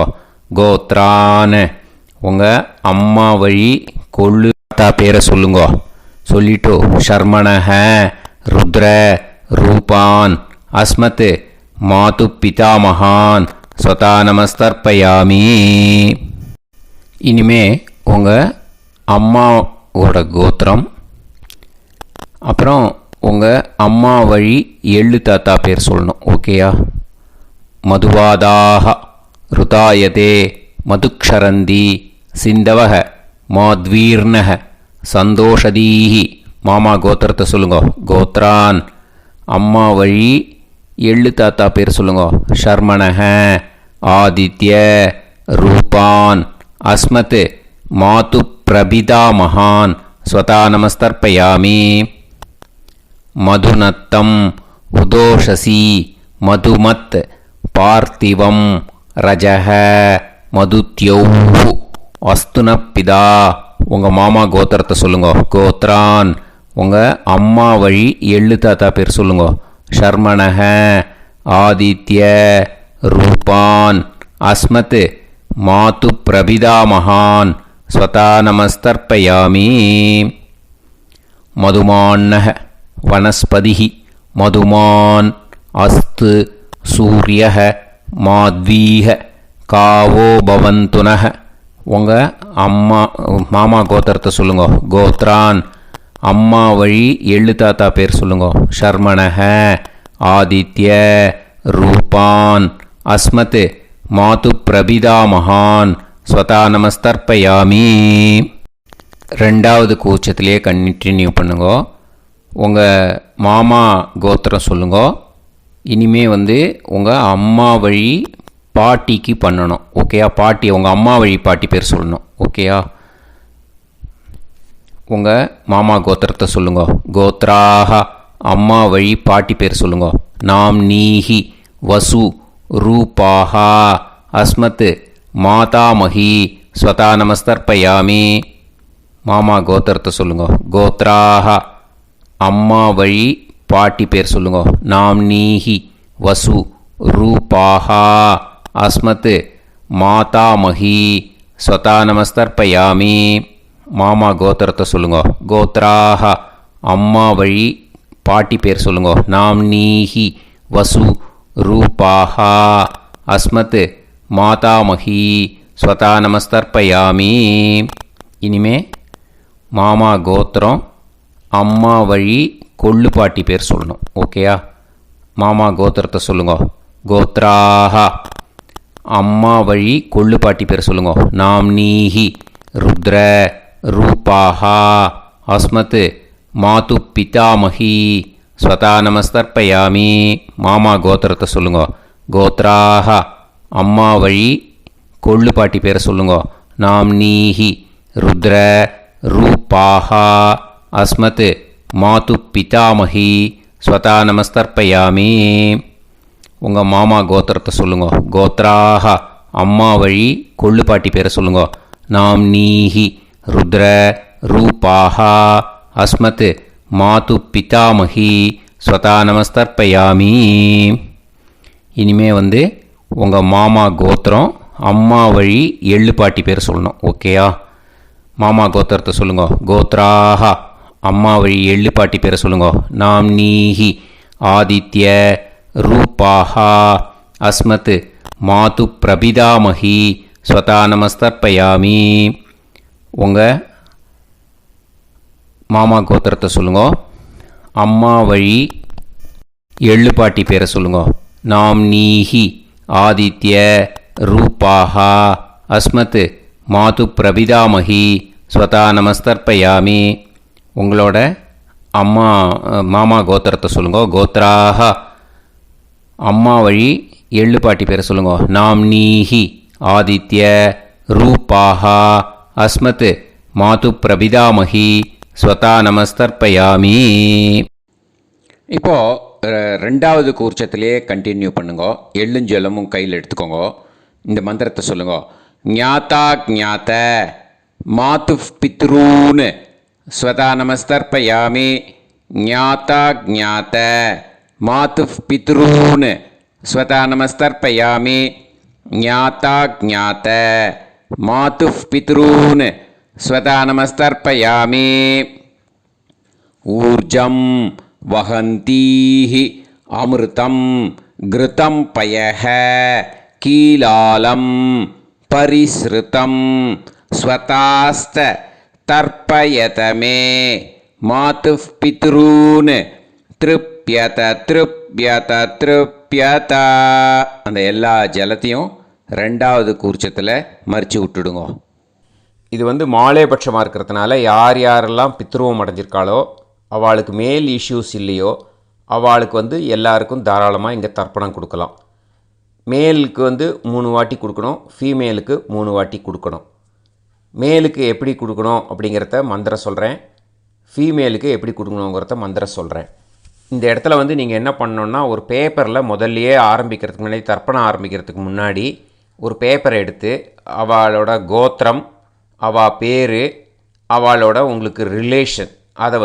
கோத்ரான் உங்கள் அம்மா வழி கொள்ளு தாத்தா பேரை சொல்லுங்க. சொல்லிட்டு ஷர்மணஹ ருத்ர ரூபான் அஸ்மத் மாது பிதாமகான் ஸ்வதானமஸ்தர்ப்பயாமி. இனிமே உங்கள் அம்மாவோட கோத்திரம் அப்புறம் உங்கள் அம்மா வழி எள்ளு தாத்தா பேர் சொல்லணும். ஓகேயா? மதுவாதாக ருதாயதே மதுக்ஷரந்தி சிந்தவக மாத்வீர்ணக சந்தோஷதீஹி. மாமா கோத்திரத்தை சொல்லுங்க. கோத்ரான் அம்மா வழி எள்ளு தாத்தா பேர் சொல்லுங்க. ஷர்மணஹ ஆதித்ய ரூபான் அஸ்மத் மாது பிரபிதாமகான் ஸ்வதானமஸ்தர்ப்பயாமி. மதுநத்தம் உதோஷசி மதுமத் பார்த்திவம் ரஜஹ மதுத்யௌஹு அஸ்துனப்பிதா. உங்கள் மாமா கோத்திரத்தை சொல்லுங்க. கோத்ரான் உங்கள் அம்மா வழி எள்ளு தாத்தா பேர் சொல்லுங்க. ஷர்மணஹ ஆதித்ய ரூபான் அஸ்மத் மாது பிரபிதாமகான் ஸ்வதானமஸ்தர்ப்பயாமி. மதுமான்னஹ வனஸ்பதிஹி மதுமான் அஸ்து சூரியஹ மாத்வீஹ காவோ பவந்துனஹ. உங்கள் மாமா கோத்திரத்தை சொல்லுங்க. கோத்ரான் அம்மா வழி எள்ளு தாத்தா பேர் சொல்லுங்க. ஷர்மணஹ ஆதித்ய ரூபான் அஸ்மத் மாது பிரபிதாமகான் ஸ்வதானமஸ்தர்ப்பயாமி. ரெண்டாவது கூச்சத்திலே கண்டினியூ பண்ணுங்க. உங்கள் மாமா கோத்திரம் சொல்லுங்க. இனிமே உங்கள் அம்மா வழி பாட்டிக்கு பண்ணணும். ஓகேயா? பாட்டி உங்கள் அம்மா வழி பாட்டி பேர் சொல்லணும். ஓகேயா? உங்கள் மாமா கோத்திரத்தை சொல்லுங்க. கோத்ராக அம்மா வழி பாட்டி பேர் சொல்லுங்க. நாம் நீஹி வசு ரூபாஹா அஸ்மத் மாதாமகி ஸ்வதானமஸ்தர்ப்பயாமி. மாமா கோத்திரத்தை சொல்லுங்க. கோத்ராக அம்மா வழி பாட்டி பேர் சொல்லுங்க. நாம் நீஹி வசு ரூபாஹா அஸ்மத் மாதாமகி ஸ்வதானமஸ்தர்ப்பயாமி. மாமா கோத்திரத்தை சொல்லுங்க. கோத்ராக அம்மா வழி பாட்டி பேர் சொல்லுங்க. நாம்னீஹி வசு ரூபாஹா அஸ்மத் மாதாமகி ஸ்வதா நமஸ்தர்ப்பயாமி. இனிமே மாமா கோத்திரம், அம்மா வழி கொள்ளு பாட்டி பேர் சொல்லணும். ஓகேயா? மாமா கோத்திரத்தை சொல்லுங்க. கோத்ராஹா. அம்மா வழி கொள்ளு பாட்டி பேர் சொல்லுங்க. நாம்னீஹி ருத்ர ரூபாஹா அஸ்மத் மாது பிதாமகி ஸ்வதா நமஸ்தர்ப்பயாமி. மாமா கோத்திரத்தை சொல்லுங்க. கோத்ராஹா. அம்மா வழி கொள்ளு பாட்டி பேரை சொல்லுங்க. நாம்னீஹி ருத்ர ரூபாஹா அஸ்மத் மாது பிதாமகி ஸ்வதா நமஸ்தர்ப்பயாமி. உங்கள் மாமா கோத்திரத்தை சொல்லுங்க. கோத்ராஹா. அம்மா வழி கொள்ளு பாட்டி பேரை சொல்லுங்க. நாம்னீஹி ருத்ர ரூபாஹா அஸ்மத் மாது பிதாமகி ஸ்வதா நமஸ்தர்ப்பயாமி. இனிமே உங்கள் மாமா கோத்திரம், அம்மா வழி எள்ளு பாட்டி பேர் சொல்லணும். ஓகேயா? மாமா கோத்திரத்தை சொல்லுங்க. கோத்ராஹா. அம்மா வழி எள்ளு பாட்டி பேரை சொல்லுங்க. நாம்னீஹி ஆதித்ய ரூபாஹா அஸ்மத் மாது பிரபிதாமகி ஸ்வதா நமஸ்தர்ப்பயாமி. உங்கள் மாமா கோத்திரத்தை சொல்லுங்க. அம்மா வழி எள்ளு பாட்டி பேரை சொல்லுங்க. நாம்னீஹி ஆதித்ய ரூபாஹா அஸ்மத் மாது பிரபிதாமகி ஸ்வதா நமஸ்தர்ப்பயாமி. உங்களோட மாமா கோத்திரத்தை சொல்லுங்க. கோத்ராஹா. அம்மா வழி எள்ளு பாட்டி பேரை சொல்லுங்க. நாம்னீஹி ஆதித்ய ரூபாஹா அஸ்மத் மாது பிரபிதாமகி ஸ்வதா நமஸ்தர்ப்பயாமி. இப்போது ரெண்டாவது கூர்ச்சத்திலே கண்டினியூ பண்ணுங்க. எள்ளும் ஜலமும் கையில் எடுத்துக்கோங்க. இந்த மந்திரத்தை சொல்லுங்க. ஞாதா ஞாத மாது பித்ரூன் ஸ்வதா நமஸ்தர்ப்பயாமி. ஞாதா ஞாத மாது பித்ரூன் ஸ்வதா நமஸ்தர்ப்பயாமி. ஞாதா ஞாத மாது பித்ரூன் ஸ்வதா நமஸ்தர்ப்பயாமி. ஊர்ஜம் வஹந்தீஹி அமிர்தம் கிருதம் பயஹ கீலாலம் பரிஸ்ருதம் ஸ்வதாஸ்த தர்ப்பயதமே மாதுஃப் பித்ரூன் திருப்யத திருப்யத திருப்யத. அந்த எல்லா ஜலத்தையும் ரெண்டாவது கூர்ச்சத்தில் மறித்து விட்டுடுங்க. இது மாலைபட்சமாக இருக்கிறதுனால யார் யாரெல்லாம் பித்ருவம் அடைஞ்சிருக்காளோ, அவளுக்கு மேல் இஷ்யூஸ் இல்லையோ, அவளுக்கு எல்லாருக்கும் தாராளமாக இங்கே தர்ப்பணம் கொடுக்கலாம். மேலுக்கு 3 வாட்டி கொடுக்கணும், ஃபீமேலுக்கு 3 வாட்டி கொடுக்கணும். மேலுக்கு எப்படி கொடுக்கணும் அப்படிங்கிறத மந்திரம் சொல்கிறேன், ஃபீமேலுக்கு எப்படி கொடுக்கணுங்கிறத மந்திரம் சொல்கிறேன். இந்த இடத்துல நீங்கள் என்ன பண்ணணுன்னா, ஒரு பேப்பரில் முதல்லையே ஆரம்பிக்கிறதுக்கு முன்னாடி, தர்ப்பணம் ஆரம்பிக்கிறதுக்கு முன்னாடி ஒரு பேப்பரை எடுத்து அவளோட கோத்திரம், அவள் பேர், அவளோட உங்களுக்கு ரிலேஷன் அதை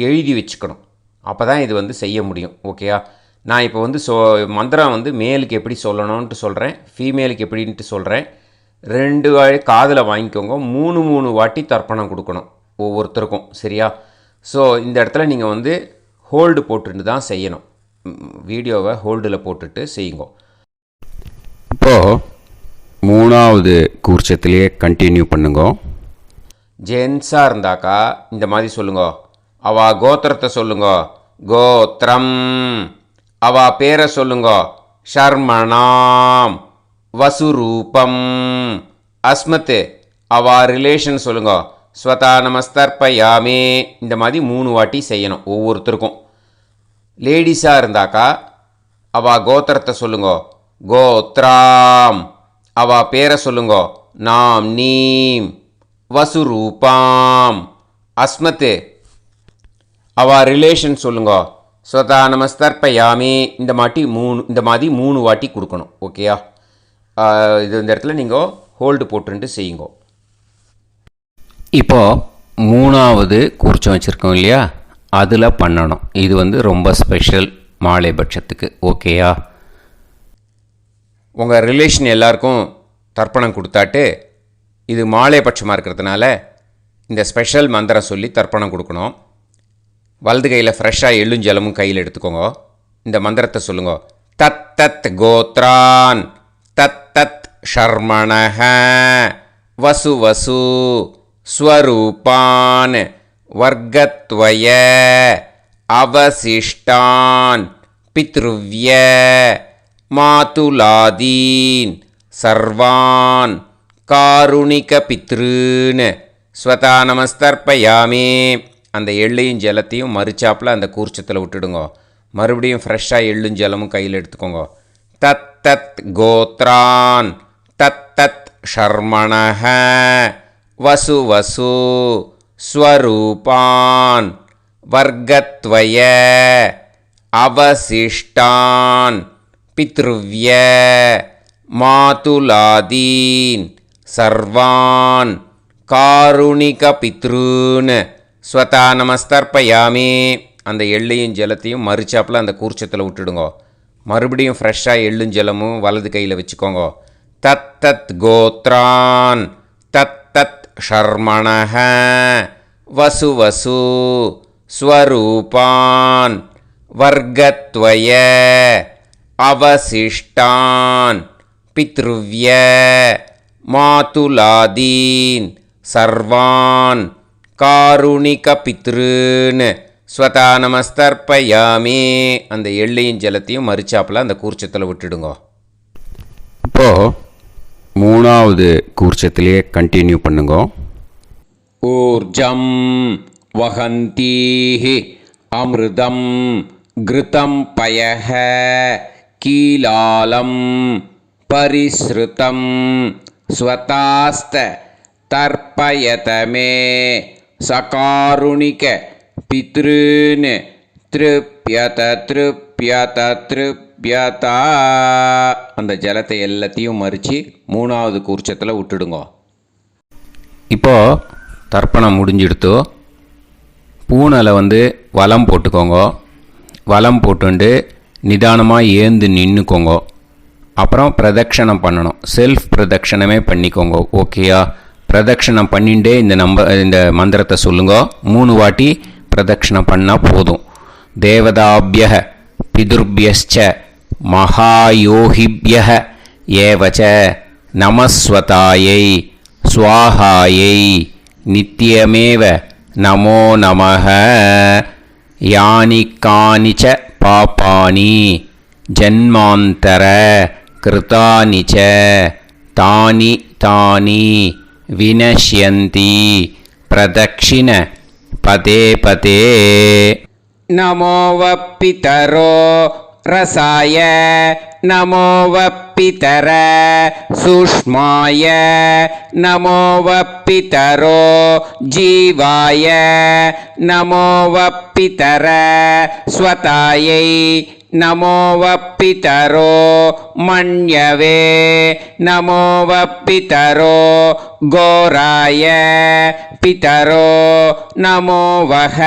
எழுதி வச்சுக்கணும். அப்போ தான் இது செய்ய முடியும். ஓகேயா? நான் இப்போ மந்திரம் மேலுக்கு எப்படி சொல்லணும்ன்ட்டு சொல்கிறேன், ஃபீமேலுக்கு எப்படின்ட்டு சொல்கிறேன். 2 காதில் வாங்கிக்கோங்க. 3 வாட்டி தர்ப்பணம் கொடுக்கணும் ஒவ்வொருத்தருக்கும். சரியா? ஸோ இந்த இடத்துல நீங்கள் ஹோல்டு போட்டுட்டு தான் செய்யணும். வீடியோவை ஹோல்டில் போட்டுட்டு செய்யுங்க. இப்போது 3வது கூர்ச்சத்திலேயே கண்டினியூ பண்ணுங்க. ஜென்ஸாக இருந்தாக்கா இந்த மாதிரி சொல்லுங்க. அவா கோத்திரத்தை சொல்லுங்க. கோத்திரம். அவா பேரை சொல்லுங்க. ஷர்மணாம் வசுரூபம் அஸ்மத். அவா ரிலேஷன் சொல்லுங்க. ஸ்வதா நமஸ்தர்ப்பயாமி. இந்த மாதிரி 3 வாட்டி செய்யணும் ஒவ்வொருத்தருக்கும். லேடிஸாக இருந்தாக்கா அவா கோத்திரத்தை சொல்லுங்க. கோத்ராம். அவா பேரை சொல்லுங்க. நாம் நீம் வசுரூபாம் அஸ்மத். அவா ரிலேஷன் சொல்லுங்க. ஸ்வதா நமஸ்தர்ப்பயாமி. இந்த மாதிரி 3 வாட்டி கொடுக்கணும். ஓகேயா? இந்த இடத்துல நீங்கள் ஹோல்டு போட்டுட்டு செய்யுங்க. இப்போது 3வது கூர்ச்சம் வச்சுருக்கோம் இல்லையா, அதில் பண்ணணும். இது ரொம்ப ஸ்பெஷல் மாலைபட்சத்துக்கு. ஓகேயா? உங்கள் ரிலேஷன் எல்லாருக்கும் தர்ப்பணம் கொடுத்தாட்டு, இது மாலைபட்சமாக இருக்கிறதுனால இந்த ஸ்பெஷல் மந்திரம் சொல்லி தர்ப்பணம் கொடுக்கணும். வலது கையில் ஃப்ரெஷ்ஷாக எள்ளும் ஜலமும் கையில் எடுத்துக்கோங்க. இந்த மந்திரத்தை சொல்லுங்க. தத் தத் கோத்ரான் தத் தத் ஷர்மணஹ வசு வசு ஸ்வரூபான் வர்க்கத்வய அவசிஷ்டான் பித்ருவ்ய மாதுலாதீன் சர்வான் காருணிக பித்ருன்னு ஸ்வதா நமஸ்தர்ப்பயாமே. அந்த எள்ளையும் ஜலத்தையும் மறுச்சாப்பில் அந்த கூர்ச்சத்தில் விட்டுடுங்க. மறுபடியும் ஃப்ரெஷ்ஷாக எள்ளும் ஜலமும் கையில் எடுத்துக்கோங்க. தத் தத் கோத்ரான் தத் தத் ஷர்மணஹ வசு வசு ஸ்வரூபான் வர்க்கத்வய அவசிஷ்டான் பித்ருவ்ய மாதுலாதீன் சர்வான் காருணிக பித்ருன்னு ஸ்வதா நமஸ்தர்ப்பயாமே. அந்த எள்ளையும் ஜலத்தையும் மறுச்சாப்பில் அந்த கூர்ச்சத்தில் விட்டுடுங்க. மறுபடியும் ஃப்ரெஷ்ஷாக எள்ளும் ஜலமும் வலது கையில் வச்சுக்கோங்க. தத் தத் கோத்ரான் தத் தத் ஷர்மணஹ வசு வசு ஸ்வரூபான் வர்க்கத்வய அவசிஷ்டான் பித்ருவ்ய மாதுலாதீன் சர்வான் காருணிக பித்ருன்னு ஸ்வதா நமஸ்தர்ப்பயாமே. அந்த எள்ளையும் ஜலத்தையும் மறுச்சாப்பில் அந்த கூர்ச்சத்தில் விட்டுடுங்க. இப்போது 3வது கூர்ச்சத்திலே கண்டினியூ பண்ணுங்க. ஊர்ஜம் வஹந்தீஹி அமிர்தம் கிருதம் பயஹ கீலாலம் பரிஸ்ருதம் ஸ்வதாஸ்த தர்ப்பயதமே சகாருணிக பித்ருன் திருப்யத திருப்யத திருப்யதா. அந்த ஜலத்தை எல்லாத்தையும் மறித்து 3வது கூர்ச்சத்தில் விட்டுடுங்க. இப்போது தர்ப்பணம் முடிஞ்சிடுத்தோ பூனலை வலம் போட்டுக்கோங்க. வலம் போட்டுண்டு நிதானமாக ஏந்து நின்றுக்கோங்க. அப்புறம் பிரதட்சணம் பண்ணணும். செல்ஃப் பிரதட்சணமே பண்ணிக்கோங்க. ஓகேயா? பிரதட்சணம் பண்ணிண்டே இந்த மந்திரத்தை சொல்லுங்க. 3 வாட்டி பிரதட்சணம் பண்ணால் போதும். தேவதாபிய பிதுர்பியஸ்ச மகாயோகிபிய ஏவச்ச நமஸ்வதாயை ஸ்வாஹாயை நித்யமேவ நமோ நமஹ. யானி கானிச்ச பாபானி ஜன்மாந்தர கிருதானி ச தானி தானி வினஷ்யந்தி பிரதக்ஷிண பதே பதே. நமோ வப்பிதரோ ரசாய நமோ வப்பிதர சூஷ்மாய நமோ வப்பிதரோ ஜீவாய நமோ வப்பிதர ஸ்வதாயை நமோ வப்பிதரோ மண்யவே நமோ வப்பிதரோ கோராய பிதரோ நமோ வஹ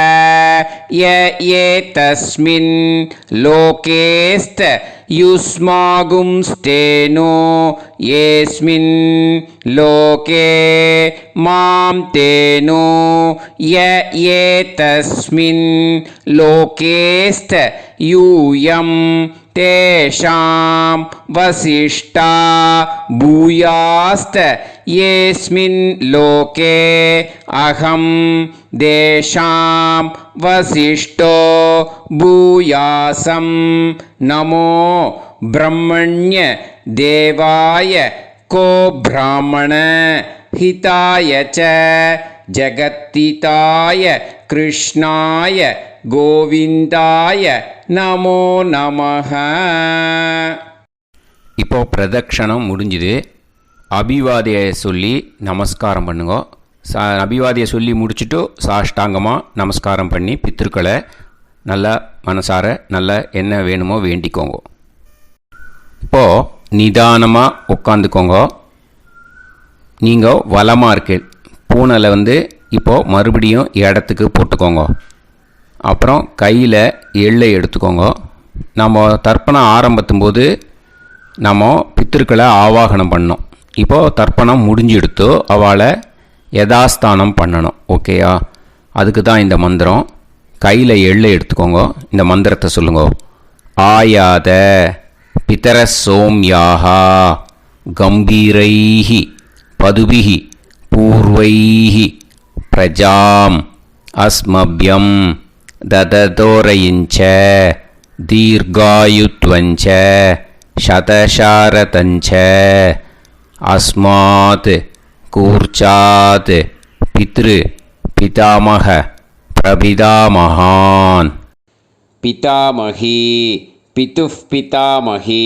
ஏதஸ்மின் லோகேஸ்த யுஸ்மாகும்ஸ்தேனோ ஏஸ்மின் லோகே மாம் தேனோ ஏதஸ்மின் லோகேஸ்த யூயம் தேஷாம் வசிஷ்டா பூயாஸ்த ஏஸ்மின் லோகே அகம் தேஷாம் வசிஷ்டோ பூயாசம் நமோ பிரம்மண்ய தேவாய கோ பிராமண ஹிதாய ச ஜகத்திதாய கிருஷ்ணாய கோவிந்தாய நமோ நமஹ. இப்போ பிரதட்சணம் முடிஞ்சுது. அபிவாதியை சொல்லி நமஸ்காரம் பண்ணுங்க. அபிவாதியை சொல்லி முடிச்சுட்டு சாஷ்டாங்கமாக நமஸ்காரம் பண்ணி பித்ருக்களை நல்லா மனசார நல்லா என்ன வேணுமோ வேண்டிக்கோங்க. இப்போது நிதானமாக உட்காந்துக்கோங்க. நீங்கள் வலமாக இருக்கு பூனலை இப்போது மறுபடியும் இடத்துக்கு போட்டுக்கோங்க. அப்புறம் கையில் எள்ளை எடுத்துக்கோங்க. நம்ம தர்ப்பணம் ஆரம்பித்தும் போது நம்ம பித்திருக்களை ஆவாகனம் பண்ணோம். இப்போது தர்ப்பணம் முடிஞ்செடுத்து அவளை யதாஸ்தானம் பண்ணணும். ஓகேயா? அதுக்கு தான் இந்த மந்திரம். கையில் எள்ளை எடுத்துக்கோங்க. இந்த மந்திரத்தை சொல்லுங்க. ஆயாத பிதர சோம்யாஹா கம்பீரைஹி பதுபிஹி பூர்வைஹி பிரஜாம் அஸ்மப்யம் தததோரயிஞ்ச தீர்காயுத்வஞ்ச சதசாரதஞ்ச அஸ்மாத் கூர்ச்சாத் பித்ரு பிதாமக பிரபிதாமகான். பிதாமகி பிதுஃப் பிதாமகி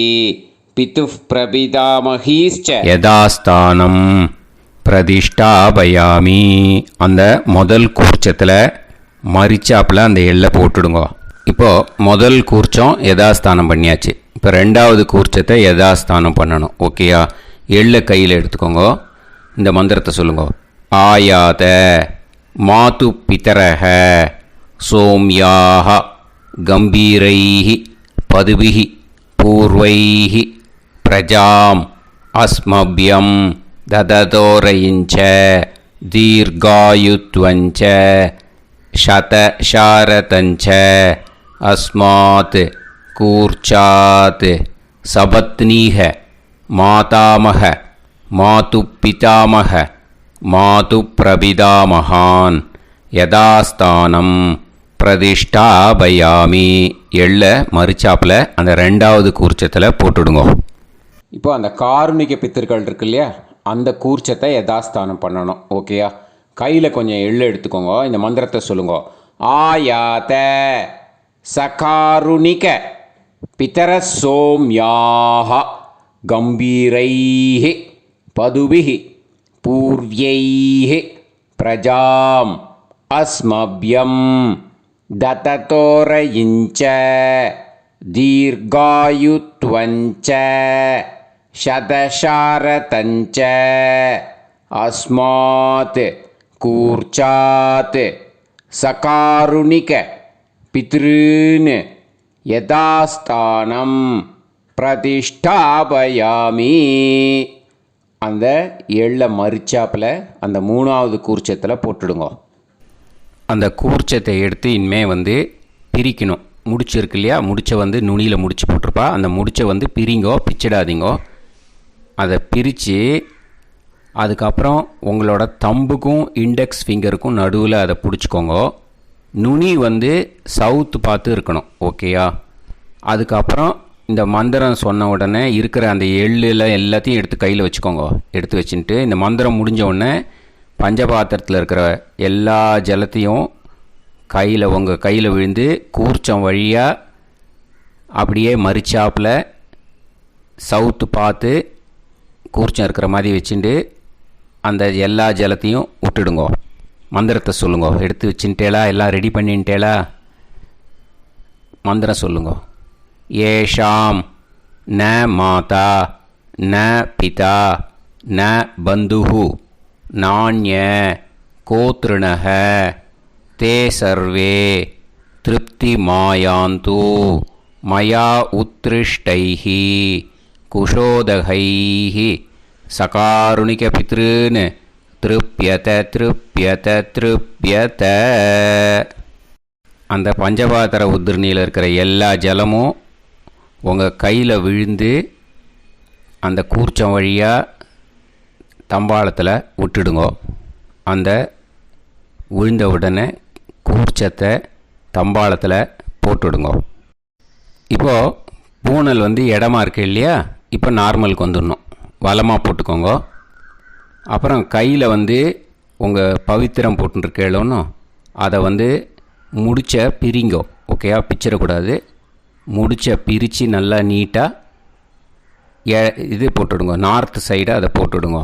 பிதுஃப் பிரபிதாமகீஸ்ச யதாஸ்தானம் பிரதிஷ்டாபயாமி. அந்த முதல் கூர்ச்சத்தில் மரிச்சாப்பில் அந்த எள்ளை போட்டுடுங்க. இப்போது முதல் கூர்ச்சம் யதாஸ்தானம் பண்ணியாச்சு. இப்போ ரெண்டாவது கூர்ச்சத்தை யதாஸ்தானம் பண்ணணும். ஓகேயா? எள்ளை கையில் எடுத்துக்கோங்க. இந்த மந்திரத்தை சொல்லுங்க. ஆயாத மாது பிதரஹ சோம்யாக கம்பீரைஹி பதுபிஹி பூர்வைஹி பிரஜாம் அஸ்மப்யம் தததோரயிஞ்ச தீர்காயுத்வஞ்ச சதசாரதஞ்ச அஸ்மாத் கூர்ச்சாத் சபத்னீஹ மாதாமக மாது பிதாமக மாது பிரபிதாமகான் யதாஸ்தானம் பிரதிஷ்டாபயாமி. எள்ள மரிச்சாப்பில் அந்த ரெண்டாவது கூர்ச்சத்தில் போட்டுடுங்க. இப்போ அந்த காருணிக பித்தர்கள் இருக்கு இல்லையா, அந்த கூர்ச்சத்தை யதாஸ்தானம் பண்ணணும். ஓகேயா? கையில் கொஞ்சம் எள்ளு எடுத்துக்கோங்க. இந்த மந்திரத்தை சொல்லுங்க. ஆயாத சகாருணிக பிதர சோம்யாக கம்பீரைஹி பதுபிஹி பூர்வைஹி பிரஜாம் அஸ்மப்யம் தததோரயிஞ்ச தீர்காயுத்வஞ்ச சதசாரதஞ்ச அஸ்மாத் கூர்ச்சாத் சகாருணிக பித்ருன் யதாஸ்தானம் பிரதிஷ்டாபயாமி. அந்த எள்ள மரிச்சாப்பில் அந்த மூணாவது கூர்ச்சத்தில் போட்டுடுங்க. அந்த கூர்ச்சத்தை எடுத்து இனிமே பிரிக்கணும். முடிச்சு இருக்கு இல்லையா, முடிச்சை நுனியில் முடிச்சு போட்டிருப்பா. அந்த முடிச்சை பிரிங்கோ, பிச்சிடாதீங்கோ. அதை பிரித்து அதுக்கப்புறம் உங்களோட தம்புக்கும் இண்டெக்ஸ் ஃபிங்கருக்கும் நடுவில் அதை பிடிச்சிக்கோங்க. நுனி சவுத்து பார்த்து இருக்கணும். ஓகேயா? அதுக்கப்புறம் இந்த மந்திரம் சொன்ன உடனே இருக்கிற அந்த எள்ளில் எல்லாத்தையும் எடுத்து கையில் வச்சுக்கோங்க. எடுத்து வச்சுட்டு இந்த மந்திரம் முடிஞ்ச உடனே பஞ்சபாத்திரத்தில் இருக்கிற எல்லா ஜலத்தையும் உங்கள் கையில் விழுந்து கூர்ச்சம் வழியாக அப்படியே மரிச்சாப்பில் சவுத்து பார்த்து கூர்ச்சம் இருக்கிற மாதிரி வச்சுட்டு அந்த எல்லா ஜலத்தையும் விட்டுடுங்கோ. மந்திரத்தை சொல்லுங்க. எடுத்து வச்சுட்டேலா? எல்லாம் ரெடி பண்ணிட்டேலா? மந்திரம் சொல்லுங்க. ஏஷாம் ந மாதா ந பிதா ந பந்துஹு நாண்ய கோத்ருணஹ தே சர்வே திருப்தி மாயாந்து மயா உத்ருஷ்டைஹி குஷோதகைஹி சகாருணிக பித்ருன் திருப்யத திருப்யத திருப்யத. அந்த பஞ்சபாத்திர உதிரணியில் இருக்கிற எல்லா ஜலமும் உங்கள் கையில் விழுந்து அந்த கூர்ச்சம் வழியாக தம்பாளத்தில் விட்டுடுங்கோ. அந்த விழுந்த உடனே கூர்ச்சத்தை தம்பாளத்தில் போட்டுடுங்கோ. இப்போது பூனல் இடமா இருக்கு இல்லையா, இப்போ நார்மலுக்கு வந்துடணும். வலமாக போட்டுக்கோங்க. அப்புறம் கையில் உங்கள் பவித்திரம் போட்டுருக்கேளோன்னு அதை முடிச்ச பிரிங்கோ. ஓகேயா? பிச்சிடக்கூடாது. முடிச்ச பிரித்து நல்லா நீட்டாக இது போட்டுடுங்க. நார்த் சைடை அதை போட்டுடுங்க.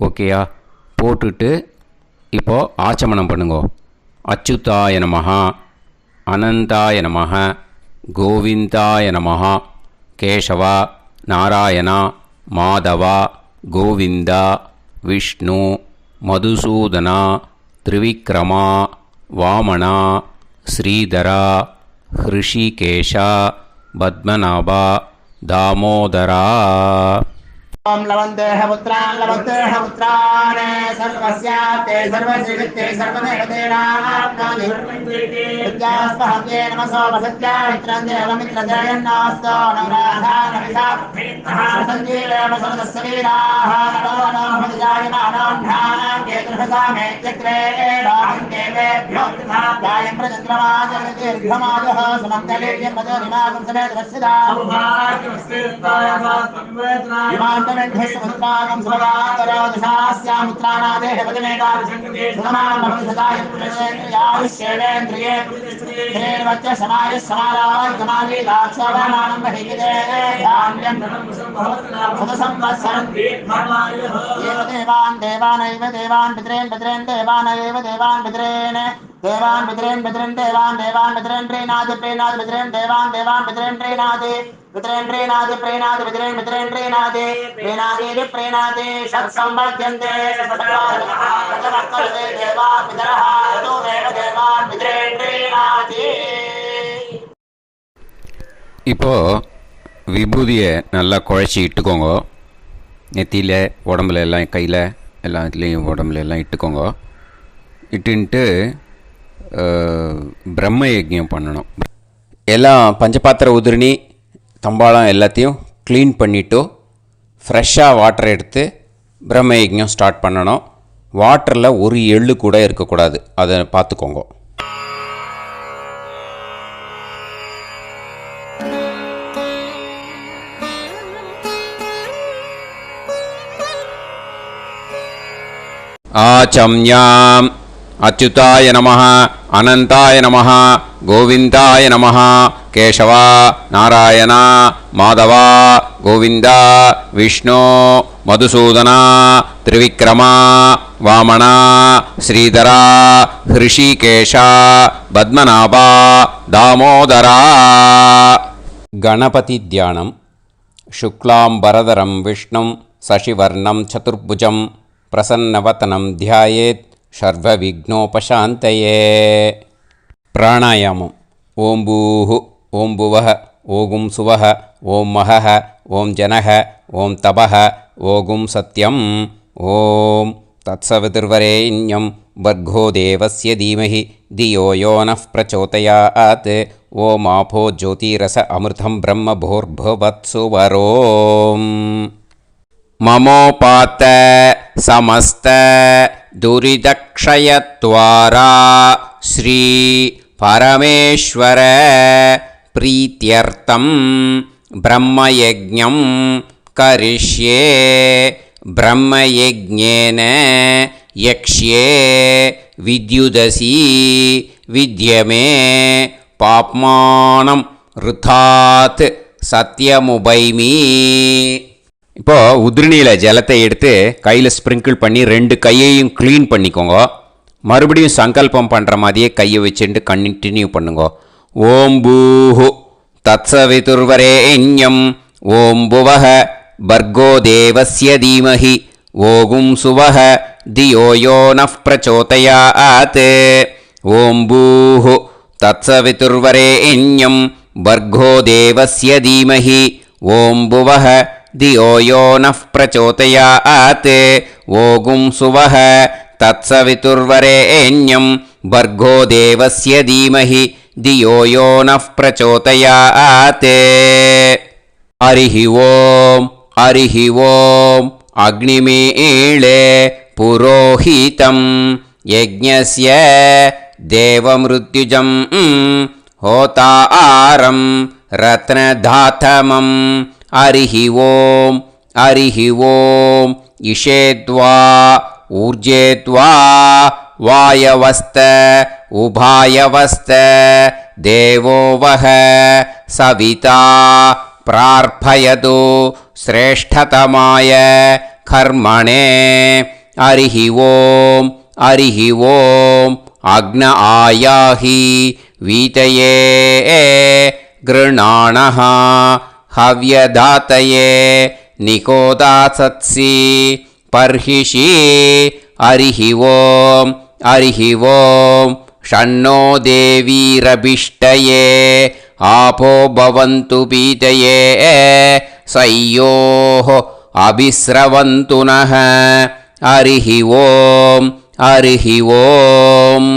ஓகேயா? போட்டுட்டு இப்போது ஆச்சமனம் பண்ணுங்க. அச்சுதாய நமஹ அனந்தாய நமஹ கோவிந்தாய நமஹ கேசவா நாராயணா மாதவா கோவிந்தா விஷ்ணு மதுசூதனா திரிவிக்ரமா வாமனா ஸ்ரீதரா ஹிருஷிகேஷா பத்மநாபா தாமோதரா. ॐ लवन्तेः पुत्रान् लवन्तेः पुत्रान् सर्वस्याप्ते सर्वश्रीवित्ते सर्वदेवतेनाप्नोति विद्यास्पहव्ये नमसो वसत्या मित्रं देवमित्रजयन्नास्तो नवराधानविषासञ्जीवेम समदस्य वीराः नमो नमः जायमानां केतुर्भसामे चक्रे देवेभ्यो गायं प्रचन्द्रमाजगदीर्घमाजः सुमङ्गलेयं पदोनिमागं समेत वत्सदा विमानमेघस्समुद्रागं सुभगाकरोदशास्यामुत्राणादेह पदमेकाभिसङ्कृते सुगमानमभिसदायुष्येवेन्द्रिये धेर्वच्च समायः समारागमाली दाक्षावानानं महिगिते धान्यं सदसंवत्सरं एव देवानैव देवान् पितॄन् देवानैव देवान् पितॄन् देवान् पितॄन् देवान् पितॄन् प्रीणाति पितॄन् देवान् पितॄन् प्रीणाति प्रीणाति षट्संवर्ध्यन्ते देवा पितरः देवान् पितॄन् प्रीणाति. இப்போது விபூதியை நல்லா குழச்சி இட்டுக்கோங்க. நெத்தியில் உடம்புல எல்லாம் கையில் எல்லாத்துலேயும் உடம்புல எல்லாம் இட்டுக்கோங்க. இட்டுன்ட்டு பிரம்ம யஜ்ஞம் பண்ணணும். எல்லாம் பஞ்சபாத்திர உதிரணி தம்பாளம் எல்லாத்தையும் க்ளீன் பண்ணிவிட்டு ஃப்ரெஷ்ஷாக வாட்டர் எடுத்து பிரம்ம யஜ்ஞம் ஸ்டார்ட் பண்ணணும். வாட்டரில் ஒரு எள்ளு கூட இருக்கக்கூடாது, அதை பார்த்துக்கோங்க. ஆச்சம்யாம் அச்சுதாய நமः அனந்தாய நமः கோவிந்தாய நமः கேசவா நாராயணா மாதவா கோவிந்தா விஷ்ணு மதுசூதனா திரிவிக்ரமா வாமனா ஸ்ரீதரா ஹிருஷிகேஷா பத்மநாபா தாமோதரா. கணபதி தியானம். சுக்லாம்பரதரம் விஷ்ணும் சசிவர்ணம் சதுர்புஜம் பிரசன்னவதனம் தியாயேத் சர்வவிக்னோபசாந்தயே. பிராணாயாமம். ஓம் பூஹு ஓம் புவஹ ஓகும் சுவஹ ஓம் மஹஹ ஓம் ஜனஹ ஓம் தபஹ ஓகும் சத்யம் ஓம் தத்சவிதுர்வரேண்யம் வர்கோ தேவஸ்ய தீமஹி தியோ யோ நः பிரச்சோதயாத் ஓம் ஆபோ ஜோதிரஸ அமிர்தம் பிரம்ம பூர்புவத்சு வரோம். மமோபாத்த சமஸ்த துரிதக்ஷயத்வாரா ஸ்ரீ பரமேஸ்வர பிரீத்யர்த்தம் பிரம்மயஜ்ஞம் கரிஷ்யே. பிரம்மயஜ்ஞேன யக்ஷ்யே வித்யுதசி வித்யமே பாப்மானம் ருதாத் சத்யமுபைமி. இப்போது உதிரணியில் ஜலத்தை எடுத்து கையில் ஸ்ப்ரிங்கிள் பண்ணி 2 கையையும் க்ளீன் பண்ணிக்கோங்க. மறுபடியும் சங்கல்பம் பண்ணுற மாதிரியே கையை வச்சுட்டு கண்டினியூ பண்ணுங்க. ஓம் பூஹு தத்சவிதுர்வரேண்யம் ஓம் புவஹ பர்கோ தேவஸ்ய தீமஹி ஓகும் சுவஹ தியோ யோ நः பிரச்சோதயாத். ஓம் பூஹு தத்சவிதுர்வரேண்யம் பர்கோ தேவஸ்ய தீமஹி ஓம் புவஹ தியோ யோ நः பிரச்சோதயாத். ஓகும் சுவஹ தத்சவிதுர்வரேண்யம் பர்கோ தேவஸ்ய தீமஹி தியோ யோ நः பிரச்சோதயாத். ஹரிஹி ஓம் ஹரிஹி ஓம். அக்னிமீளே புரோஹிதம் யஜ்ஞஸ்ய தேவமிருத்யுஜம் ஹோதாரம் ரத்னதாதமம். ஹரிஹி ஓம் ஹரிஹி ஓம். இஷேத்வா ஊர்ஜேத்வா வாயவஸ்த உபாயவஸ்த தேவோ வஹ சவிதா பிரார்ப்பயது ஸ்ரேஷ்டதமாய கர்மணே. ஹரிஹி ஓம் ஹரிஹி ஓம். அக்ன ஆயாஹி வீதயே கிருணாணஹ ஹவ்யதாத்தயே நிகோதாசத்சி பர்ஹிஷி. ஹரிஹி ஓம் ஹரிஹி ஓம். ஷன்னோ தேவீரபிஷ்டயே ஆபோ பவந்து பீதயே சய்யோஹ அபிஸ்ரவந்துனஹ ஹரிஹி ஓம் ஹரிஹி ஓம்.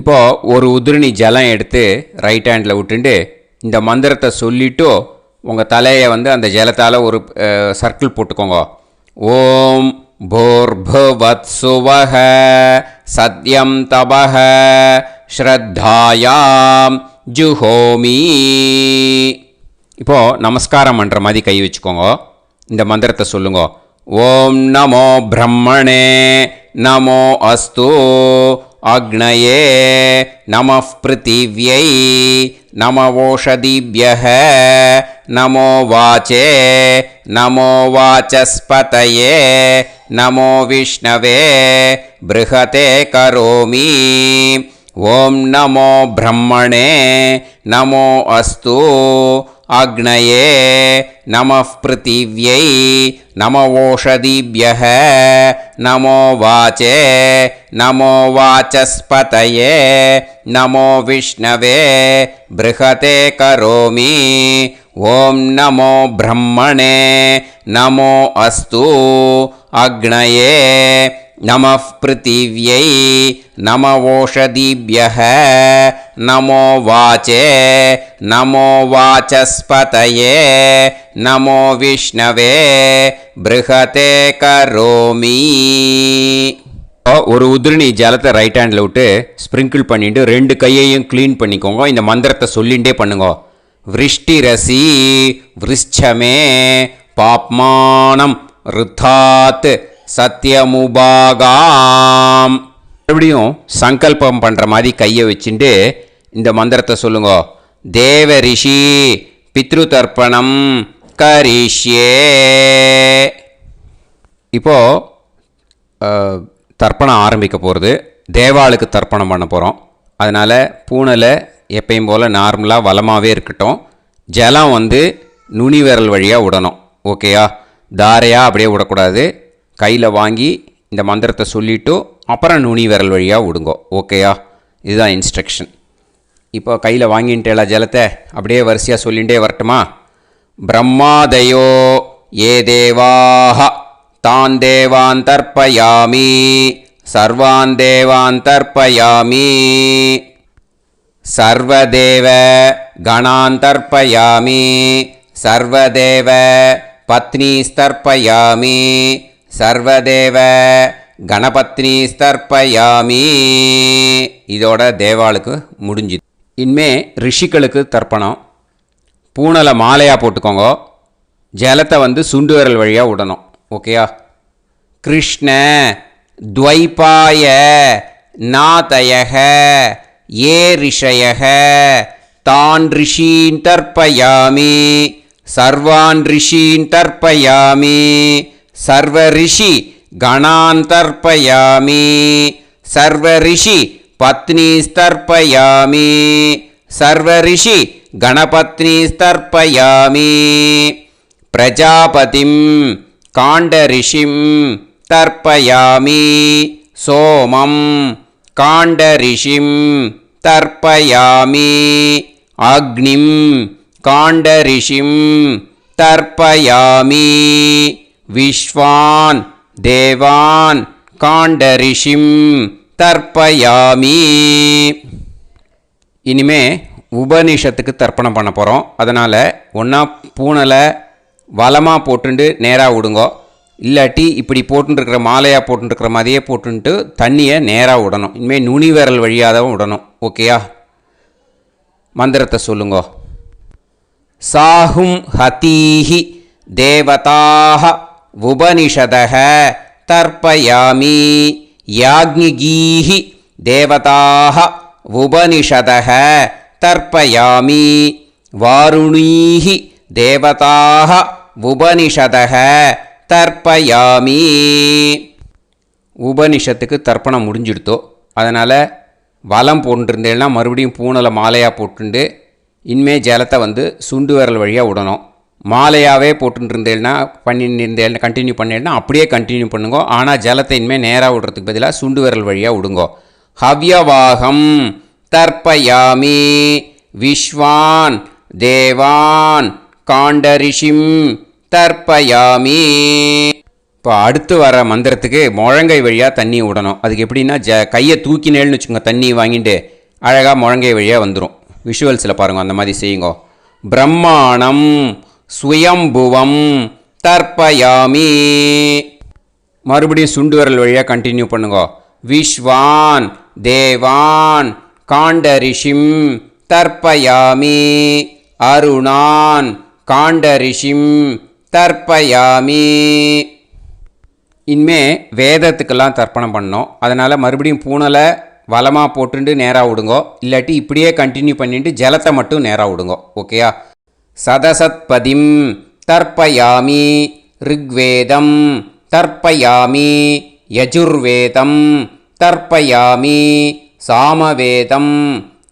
இப்போ ஒரு உதிரணி ஜலம் எடுத்து ரைட் ஹேண்டில் விட்டுண்டு இந்த மந்திரத்தை சொல்லிவிட்டு உங்கள் தலையை வந்து அந்த ஜலத்தால் ஒரு சர்க்கிள் போட்டுக்கோங்க. ஓம் பூர்புவத்சுவஹ சத்யம் தபஹ ஸ்ரத்தாயாம் ஜுஹோமி. இப்போது நமஸ்காரம் பண்ணுற மாதிரி கை வச்சுக்கோங்க. இந்த மந்திரத்தை சொல்லுங்க. ஓம் நமோ பிரம்மணே நமோ அஸ்து அக்னயே நமः பிருத்திவ்யை நமவோஷதிப்யஹ நமோ வாச்சே நமோ வாசஸ்பதயே நமோ விஷ்ணவே ப்ருஹதே கரோமி. ஓம் நமோ பிரம்மணே நமோ அஸ்து அக்னயே நமः பிருத்திவ்யை நமவோஷதிப்யஹ நமோ வாச்சே நமோ வாசஸ்பதயே நமோ விஷ்ணவே ப்ருஹதே கரோமி. ஓம் நமோ பிரம்மணே நமோ அஸ்து அக்னயே நமः பிருத்திவ்யை நமவோஷதிப்யஹ நமோ வாச்சே நமோ வாசஸ்பதயே நமோ விஷ்ணவே ப்ருஹதே கரோமி. ஒரு உதிரணி ஜலத்தை ரைட் ஹேண்டில் விட்டு ஸ்ப்ரிங்கிள் பண்ணிட்டு 2 கையையும் க்ளீன் பண்ணிக்கோங்க. இந்த மந்திரத்தை சொல்லிகிட்டே பண்ணுங்க. விருஷ்டிரசி விருஷ்சமே பாப்மானம் ருத்தாத் சத்யமுபாகாம். மறுபடியும் சங்கல்பம் பண்ணுற மாதிரி கையை வச்சுட்டு இந்த மந்திரத்தை சொல்லுங்க. தேவ ரிஷி பித்ரு தர்ப்பணம் கரிஷ்யே. இப்போது தர்ப்பணம் ஆரம்பிக்க போகிறது. தேவாளுக்கு தர்ப்பணம் பண்ண போகிறோம். அதனால் பூனலை எப்பயும் போல் நார்மலாக வளமாகவே இருக்கட்டும். ஜலம் வந்து நுனி விரல் வழியாக விடணும். ஓகேயா? தாரையாக அப்படியே விடக்கூடாது. கையில் வாங்கி இந்த மந்திரத்தை சொல்லிவிட்டு அப்புறம் நுனி விரல் வழியாக விடுங்க. ஓகேயா? இதுதான் இன்ஸ்ட்ரக்ஷன். இப்போ கையில் வாங்கிட்டேல ஜலத்தை அப்படியே வரிசையாக சொல்லிகிட்டே வரட்டுமா? பிரம்மாதயோ ஏ தேவாஹ தான் தேவான் தர்ப்பயாமி சர்வான் தேவான் தர்ப்பயாமி சர்வதேவ கணான் தர்ப்பயாமி சர்வதேவ பத்னீஸ்தர்ப்பயாமி சர்வதேவ கணபத்னி ஸ்தர்ப்பயாமி. இதோட தேவாளுக்கு முடிஞ்சுது. இனிமே ரிஷிகளுக்கு தர்ப்பணம். பூனலை மாலையாக போட்டுக்கோங்க. ஜலத்தை வந்து சுண்டு விரல் வழியாக விடணும். ஓகேயா? கிருஷ்ண துவைபாய நாதயக ஏ ரிஷயக தான் ரிஷீன் தர்ப்பயாமி சர்வான் ரிஷீன் தர்ப்பயாமி சர்வ ரிஷி கணான் தர்ப்பயாமி சர்வ ரிஷி பத்னீஸ்தர்ப்பயாமி சர்வ ரிஷி கணபத்னீஸ்தர்ப்பயாமி பிரஜாபதிம் காண்டரிஷிம் தர்ப்பயாமி சோமம் காண்டரிஷிம் தர்ப்பயாமி அக்னிம் காண்டரிஷிம் தர்ப்பயாமி விஸ்வான் தேவான் காண்டரிஷிம் தர்ப்பயாமி. இனிமே உபனிஷத்துக்கு தர்ப்பணம் பண்ண போகிறோம். அதனால் ஒன்றா பூனலை வலமாக போட்டுண்டு நேராக விடுங்கோ. இல்லாட்டி இப்படி போட்டுருக்கிற மாலையாக போட்டுருக்கிற மாதிரியே போட்டுன்ட்டு தண்ணியை நேராக விடணும். இனிமேல் நுனி விரல் வழியாக தான் விடணும். ஓகேயா? மந்திரத்தை சொல்லுங்கோ. சாஹும் ஹதீஹி தேவதாக உபனிஷதக தர்ப்பயாமி யாக்ஞிகீஹி தேவதாக உபனிஷதக தர்ப்பயாமி வாருணீஹி தேவதாக உபனிஷதக தர்ப்பயாமி. உபனிஷத்துக்கு தர்ப்பணம் முடிஞ்சிடுத்தோ. அதனால் வலம் போட்டுருந்தேன்னா மறுபடியும் பூனலை மாலையாக போட்டுண்டு இனிமே ஜலத்தை வந்து சுண்டு விரல் வழியாக விடணும். மாலையாகவே போட்டுருந்தேன்னா பண்ணியிருந்தேன் கண்டினியூ பண்ணேன்னா அப்படியே கண்டினியூ பண்ணுங்க. ஆனால் ஜலத்தை இனிமேல் நேராக விடுறதுக்கு பதிலாக சுண்டு விரல் வழியாக விடுங்கோ. ஹவ்யவாகம் தர்ப்பயாமி விஸ்வான் தேவான் காண்டரிஷிம் தர்ப்பயாமி. இப்போ அடுத்து வர மந்திரத்துக்கு முழங்கை வழியாக தண்ணி விடணும். அதுக்கு எப்படின்னா கையை தூக்கினேன்னு வச்சுக்கோங்க, தண்ணி வாங்கிட்டு அழகாக முழங்கை வழியாக வந்துடும். விஷுவல்ஸில் பாருங்கள், அந்த மாதிரி செய்யுங்க. பிரம்மாணம் ஸ்வயம்புவம் தர்ப்பயாமி. மறுபடியும் சுண்டு விரல் வழியாக கண்டினியூ பண்ணுங்க. விஸ்வான் தேவான் காண்டரிஷிம் தர்ப்பயாமி. அருணான் காண்டரிஷிம் தர்ப்பயாமி. இனிமே வேதத்துக்கெல்லாம் தர்ப்பணம் பண்ணோம். அதனால் மறுபடியும் பூனலை வலமாக போட்டுட்டு நேராக விடுங்கோ. இல்லாட்டி இப்படியே கண்டினியூ பண்ணிட்டு ஜலத்தை மட்டும் நேராக விடுங்கோ. ஓகேயா? சதசத்பதிம் தர்ப்பயாமி. ரிக்வேதம் தர்ப்பயாமி. யஜுர்வேதம் தர்ப்பயாமி. சாமவேதம்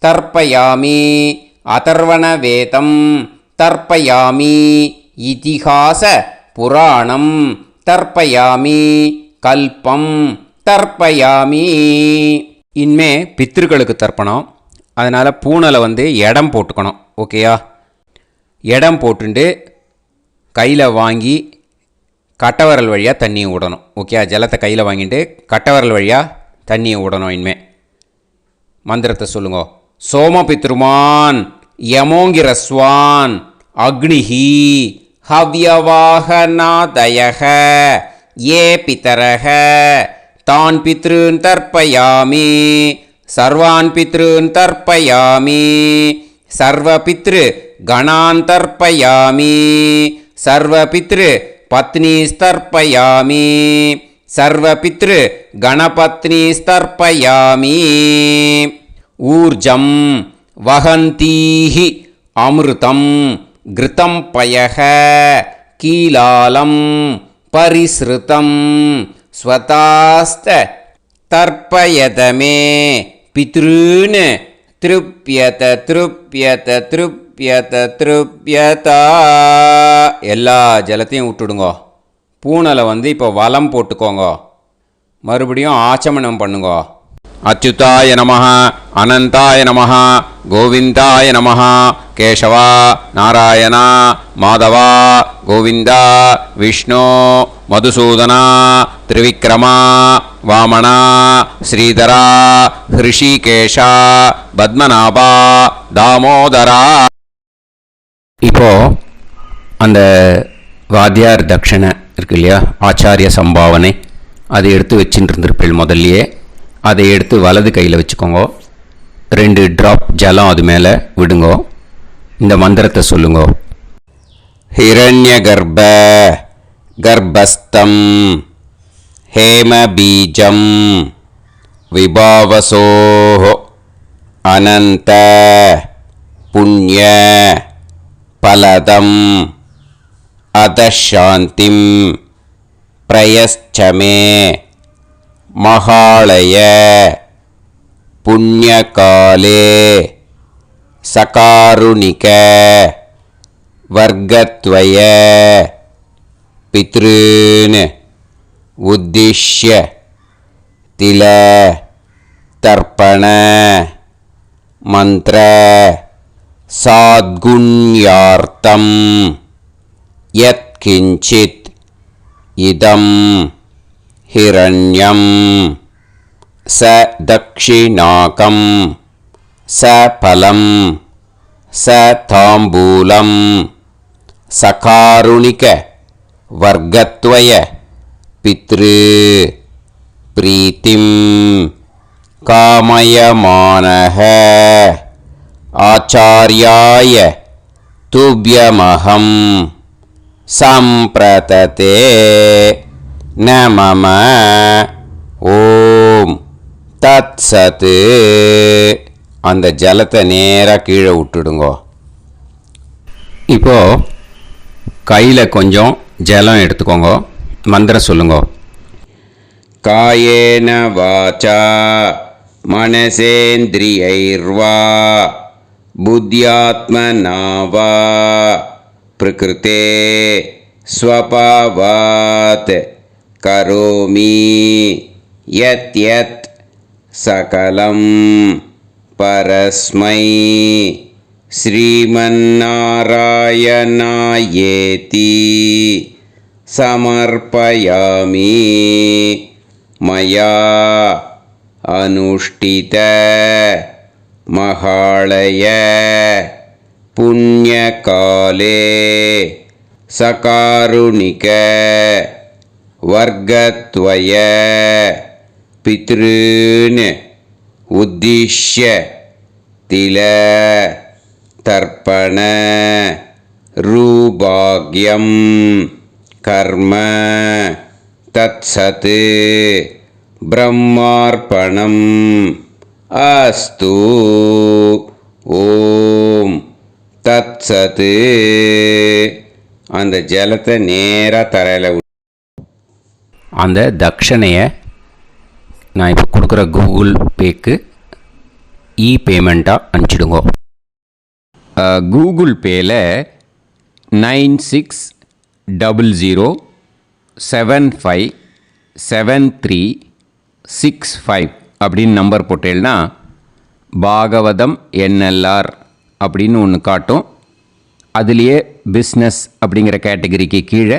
தர்ப்பயாமி. அதர்வணவேதம் தர்ப்பயாமி. இதிஹாச புராணம் தர்ப்பயாமி. கல்பம் தர்ப்பயாமி. இனிமே பித்திருக்களுக்கு தர்ப்பணம். அதனால் பூனலை இடம் போட்டுக்கணும். ஓகேயா? இடம் போட்டுண்டு கையில் வாங்கி கட்டவரல் வழியாக தண்ணியை விடணும். ஓகேயா? ஜலத்தை கையில் வாங்கிட்டு கட்டவரல் வழியாக தண்ணியை விடணும். இனிமே மந்திரத்தை சொல்லுங்க. சோமபித்ருமான் யமோங்கிரஸ்வான் அக்னிஹி ஹவ்யவாகநாதயக ஏ பிதரக தான் பித்ருன் தர்ப்பயாமி. சர்வான் பித்ருன் தர்ப்பயாமி. சர்வபித்ரு கணான் தர்ப்பயாமி. சர்வபித்ரு பத்னிஸ்தர்ப்பயாமி. சர்வபித்ரு கணபத்னிஸ்தர்ப்பயாமி. ஊர்ஜம் வஹந்தீஹி அமிர்தம் கிருதம் பயக கீலாலம் பரிஸ்ருதம் ஸ்வதாஸ்த தர்ப்பயதமே பித்ருன் திருப்யத திருப்யத திருப்யத திருப்யதா. எல்லா ஜலத்தையும் விட்டுடுங்கோ. பூனலை இப்போ வலம் போட்டுக்கோங்க. மறுபடியும் ஆச்சமனம் பண்ணுங்கோ. அச்சுதாய நமஹ அனந்தாய நமஹ கோவிந்தாய நமஹ கேசவா நாராயணா மாதவா கோவிந்தா விஷ்ணு மதுசூதனா திரிவிக்ரமா வாமனா ஸ்ரீதரா ஹிருஷிகேஷா பத்மநாபா தாமோதரா. இப்போ அந்த வாத்தியார் தட்சணை இருக்கு இல்லையா, ஆச்சாரிய சம்பாவனை, அதை எடுத்து வச்சுட்டு இருந்திருப்பேன் முதல்லையே. அதை எடுத்து வலது கையில் வச்சுக்கோங்க. 2 ட்ராப் ஜலம் அது மேலே விடுங்கோ. இந்த மந்திரத்தை சொல்லுங்கோ. ஹிரண்ய கர்ப்ப கர்ப்பஸ்தம் ஹேமபீஜம் விபாவசோ அனந்த புண்ணிய பலதம் அதசாந்திம் பிரயச்சமே மகாலய புண்ணியகாலே சகாருணிக வர்க்கத்வய பித்ருன் உத்திஷ்ய தில தர்ப்பண மந்திர சாத்குண்யார்த்தம் யத்கிஞ்சித் இதம் ஹிரண்யம் ச தக்ஷிணாகம் ச பலம் ச தாம்பூலம் சகாருணிக வர்க்கத்வய பித்ரு பிரீத்திம் காமயமானஹ ஆச்சார்யாய துப்யமஹம் சம்பிரததே நமம. ஓம் தத் சத்து. அந்த ஜலத்தை நேராக கீழே விட்டுடுங்கோ. இப்போது கையில் கொஞ்சம் ஜலம் எடுத்துக்கோங்க. மந்திரம் சொல்லுங்க. காயேன வாச்சா மனசேந்திரியைர்வா புத்தியாத்மனா வா பிரகிருதே ஸ்வபாவாத் கரோமி யத் யத் சகலம் பரஸ்மை श्रीमन्नारायणायेति समर्पयामि मया अनुष्ठित महालय पुण्यकाले सकारुणिक वर्गत्वय पितॄन् उद्दिश्य तिल तर्पण रूभाग्यं कर्म तत्सत् ब्रह्मार्पणम् अस्तु ஓம் தத்சத். அந்த ஜலத்தை நேராக தரையில் அந்த தட்சணையை நான் இப்போ கொடுக்குற கூகுள் பேக்கு பேமெண்ட்டாக அனுப்பிச்சிடுங்க. கூகுள் பேயில் 9600757365 அப்படின்னு நம்பர் போட்டேன்னா பாகவதம் NLR அப்படின்னு ஒன்று காட்டும். அதுலேயே பிஸ்னஸ் அப்படிங்கிற கேட்டகரிக்கு கீழே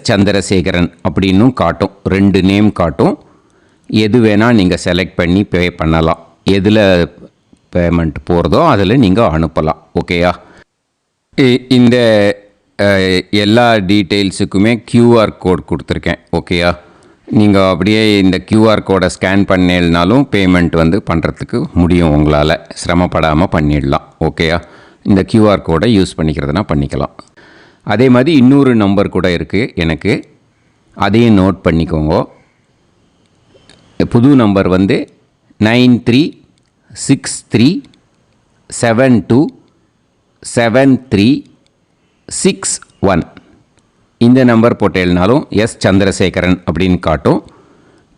சந்திரசேகரன் அப்படின்னும் காட்டும். 2 நேம் காட்டும். எது வேணால் நீங்கள் செலக்ட் பண்ணி பே பண்ணலாம். எதில் பேமெண்ட் போகிறதோ அதில் நீங்கள் அனுப்பலாம். ஓகேயா? இந்த எல்லா டீட்டெயில்ஸுக்குமே QR கோட் கொடுத்துருக்கேன். ஓகேயா? நீங்கள் அப்படியே இந்த QR கோடை ஸ்கேன் பண்ணேல்னாலும் பேமெண்ட் பண்ணுறதுக்கு முடியும். உங்களால் சிரமப்படாமல் பண்ணிடலாம். ஓகேயா? இந்த QR கோடை யூஸ் பண்ணிக்கிறதுனா பண்ணிக்கலாம். அதே மாதிரி இன்னொரு நம்பர் கூட இருக்குது எனக்கு, அதையும் நோட் பண்ணிக்கோங்க. புது நம்பர் 9363727361. இந்த நம்பர் போட்டேல்னாலும் சந்திரசேகரன் அப்படின்னு காட்டும்.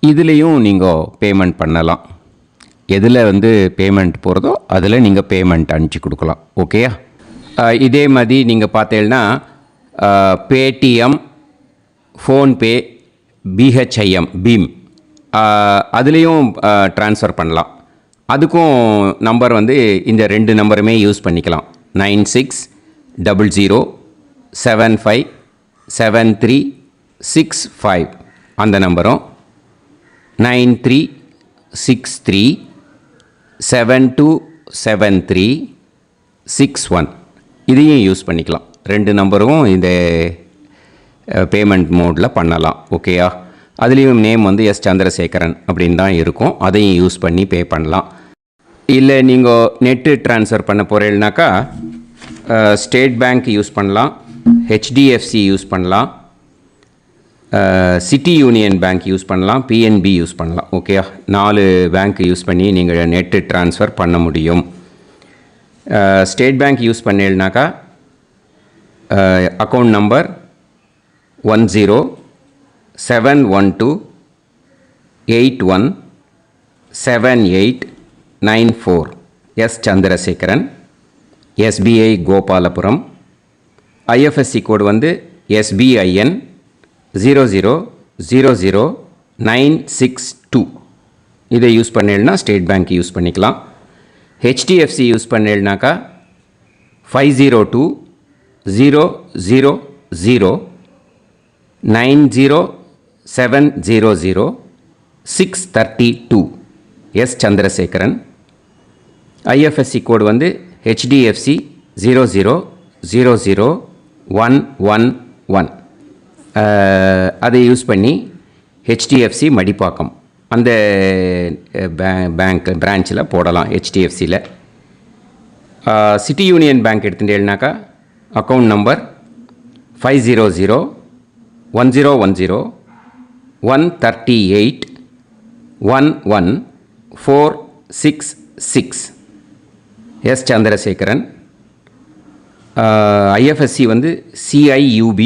இதுலேயும் நீங்கள் பேமெண்ட் பண்ணலாம். எதில் பேமெண்ட் போகிறதோ அதில் நீங்கள் பேமெண்ட் அனுப்பிச்சி கொடுக்கலாம். ஓகேயா? இதே மாதிரி நீங்கள் பார்த்தேன்னா பேடிஎம், ஃபோன்பே, BHIM பீம் அதுலேயும் ட்ரான்ஸ்ஃபர் பண்ணலாம். அதுக்கும் நம்பர் இந்த 2 நம்பருமே யூஸ் பண்ணிக்கலாம். 9600757365 அந்த நம்பரும் 9363727361 இதையும் யூஸ் பண்ணிக்கலாம். 2 நம்பரும் இந்த பேமெண்ட் மோடில் பண்ணலாம். ஓகேயா? அதுலேயும் நேம் சந்திரசேகரன் அப்படின்னு தான் இருக்கும். அதையும் யூஸ் பண்ணி பே பண்ணலாம். இல்லை நீங்கள் நெட்டு ட்ரான்ஸ்ஃபர் பண்ண போகிறீங்கனாக்கா ஸ்டேட் பேங்க் யூஸ் பண்ணலாம், HDFC யூஸ் பண்ணலாம், சிட்டி யூனியன் பேங்க் யூஸ் பண்ணலாம், PNB யூஸ் பண்ணலாம். ஓகேயா? 4 பேங்க் யூஸ் பண்ணி நீங்கள் நெட்டு ட்ரான்ஸ்ஃபர் பண்ண முடியும். ஸ்டேட் பேங்க் யூஸ் பண்ணீங்கனாக்கா account number 1071281789 Chandrasekaran, SBI Gopalapuram. IFSC code SBIN 0000962. இதை யூஸ் பண்ணேன்னா ஸ்டேட் பேங்க் யூஸ் பண்ணிக்கலாம். HDFC யூஸ் பண்ணேன்னாக்கா 5020090700 சந்திரசேகரன். IFSC code HDFC 0000111. அதை யூஸ் பண்ணி HDFC மடிப்பாக்கம் அந்த பேங்க் பிரான்ச்சில் போடலாம். HDFCயில் சிட்டி யூனியன் பேங்க் எடுத்துட்டேன்னாக்கா account number 500101381146 Chandrasekaran. IFSC CIUB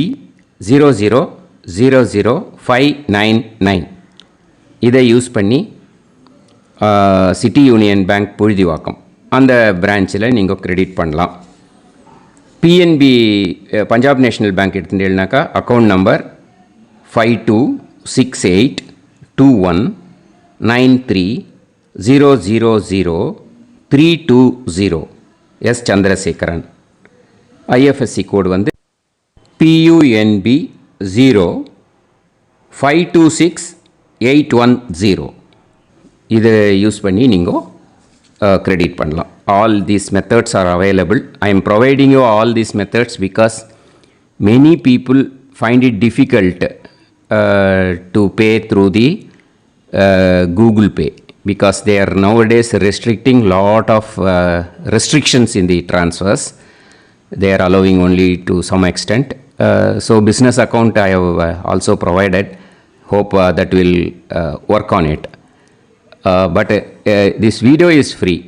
0000599. இதை யூஸ் பண்ணி சிட்டி யூனியன் பேங்க் புழுதிவாக்கம் அந்த பிரான்ச்சில் நீங்கள் கிரெடிட் பண்ணலாம். PNB பஞ்சாப் நேஷ்னல் பேங்க் எடுத்துட்டேன்னாக்கா account number 52682193000320 S Chandrasekaran. IFSC code வந்து PUNB 0526810. இதை யூஸ் பண்ணி நீங்கள் கிரெடிட் பண்ணலாம். All these methods are available. I am providing you all these methods because many people find it difficult to pay through the Google Pay because they are nowadays restricting lot of restrictions in the transfers. They are allowing only to some extent. So business account I have also provided. Hope that will work on it. But this video is free.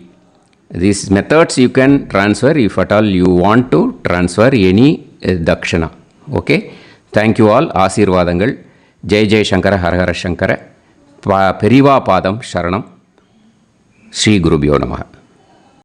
These methods you can transfer if at all you want to transfer any dakshana. Okay. Thank you all. ஆசீர்வாதங்கள். ஜெய் ஜெய் சங்கர ஹரஹர சங்கர. பெரிவா பாதம் சரணம். ஸ்ரீ குருபியோ நமஹ.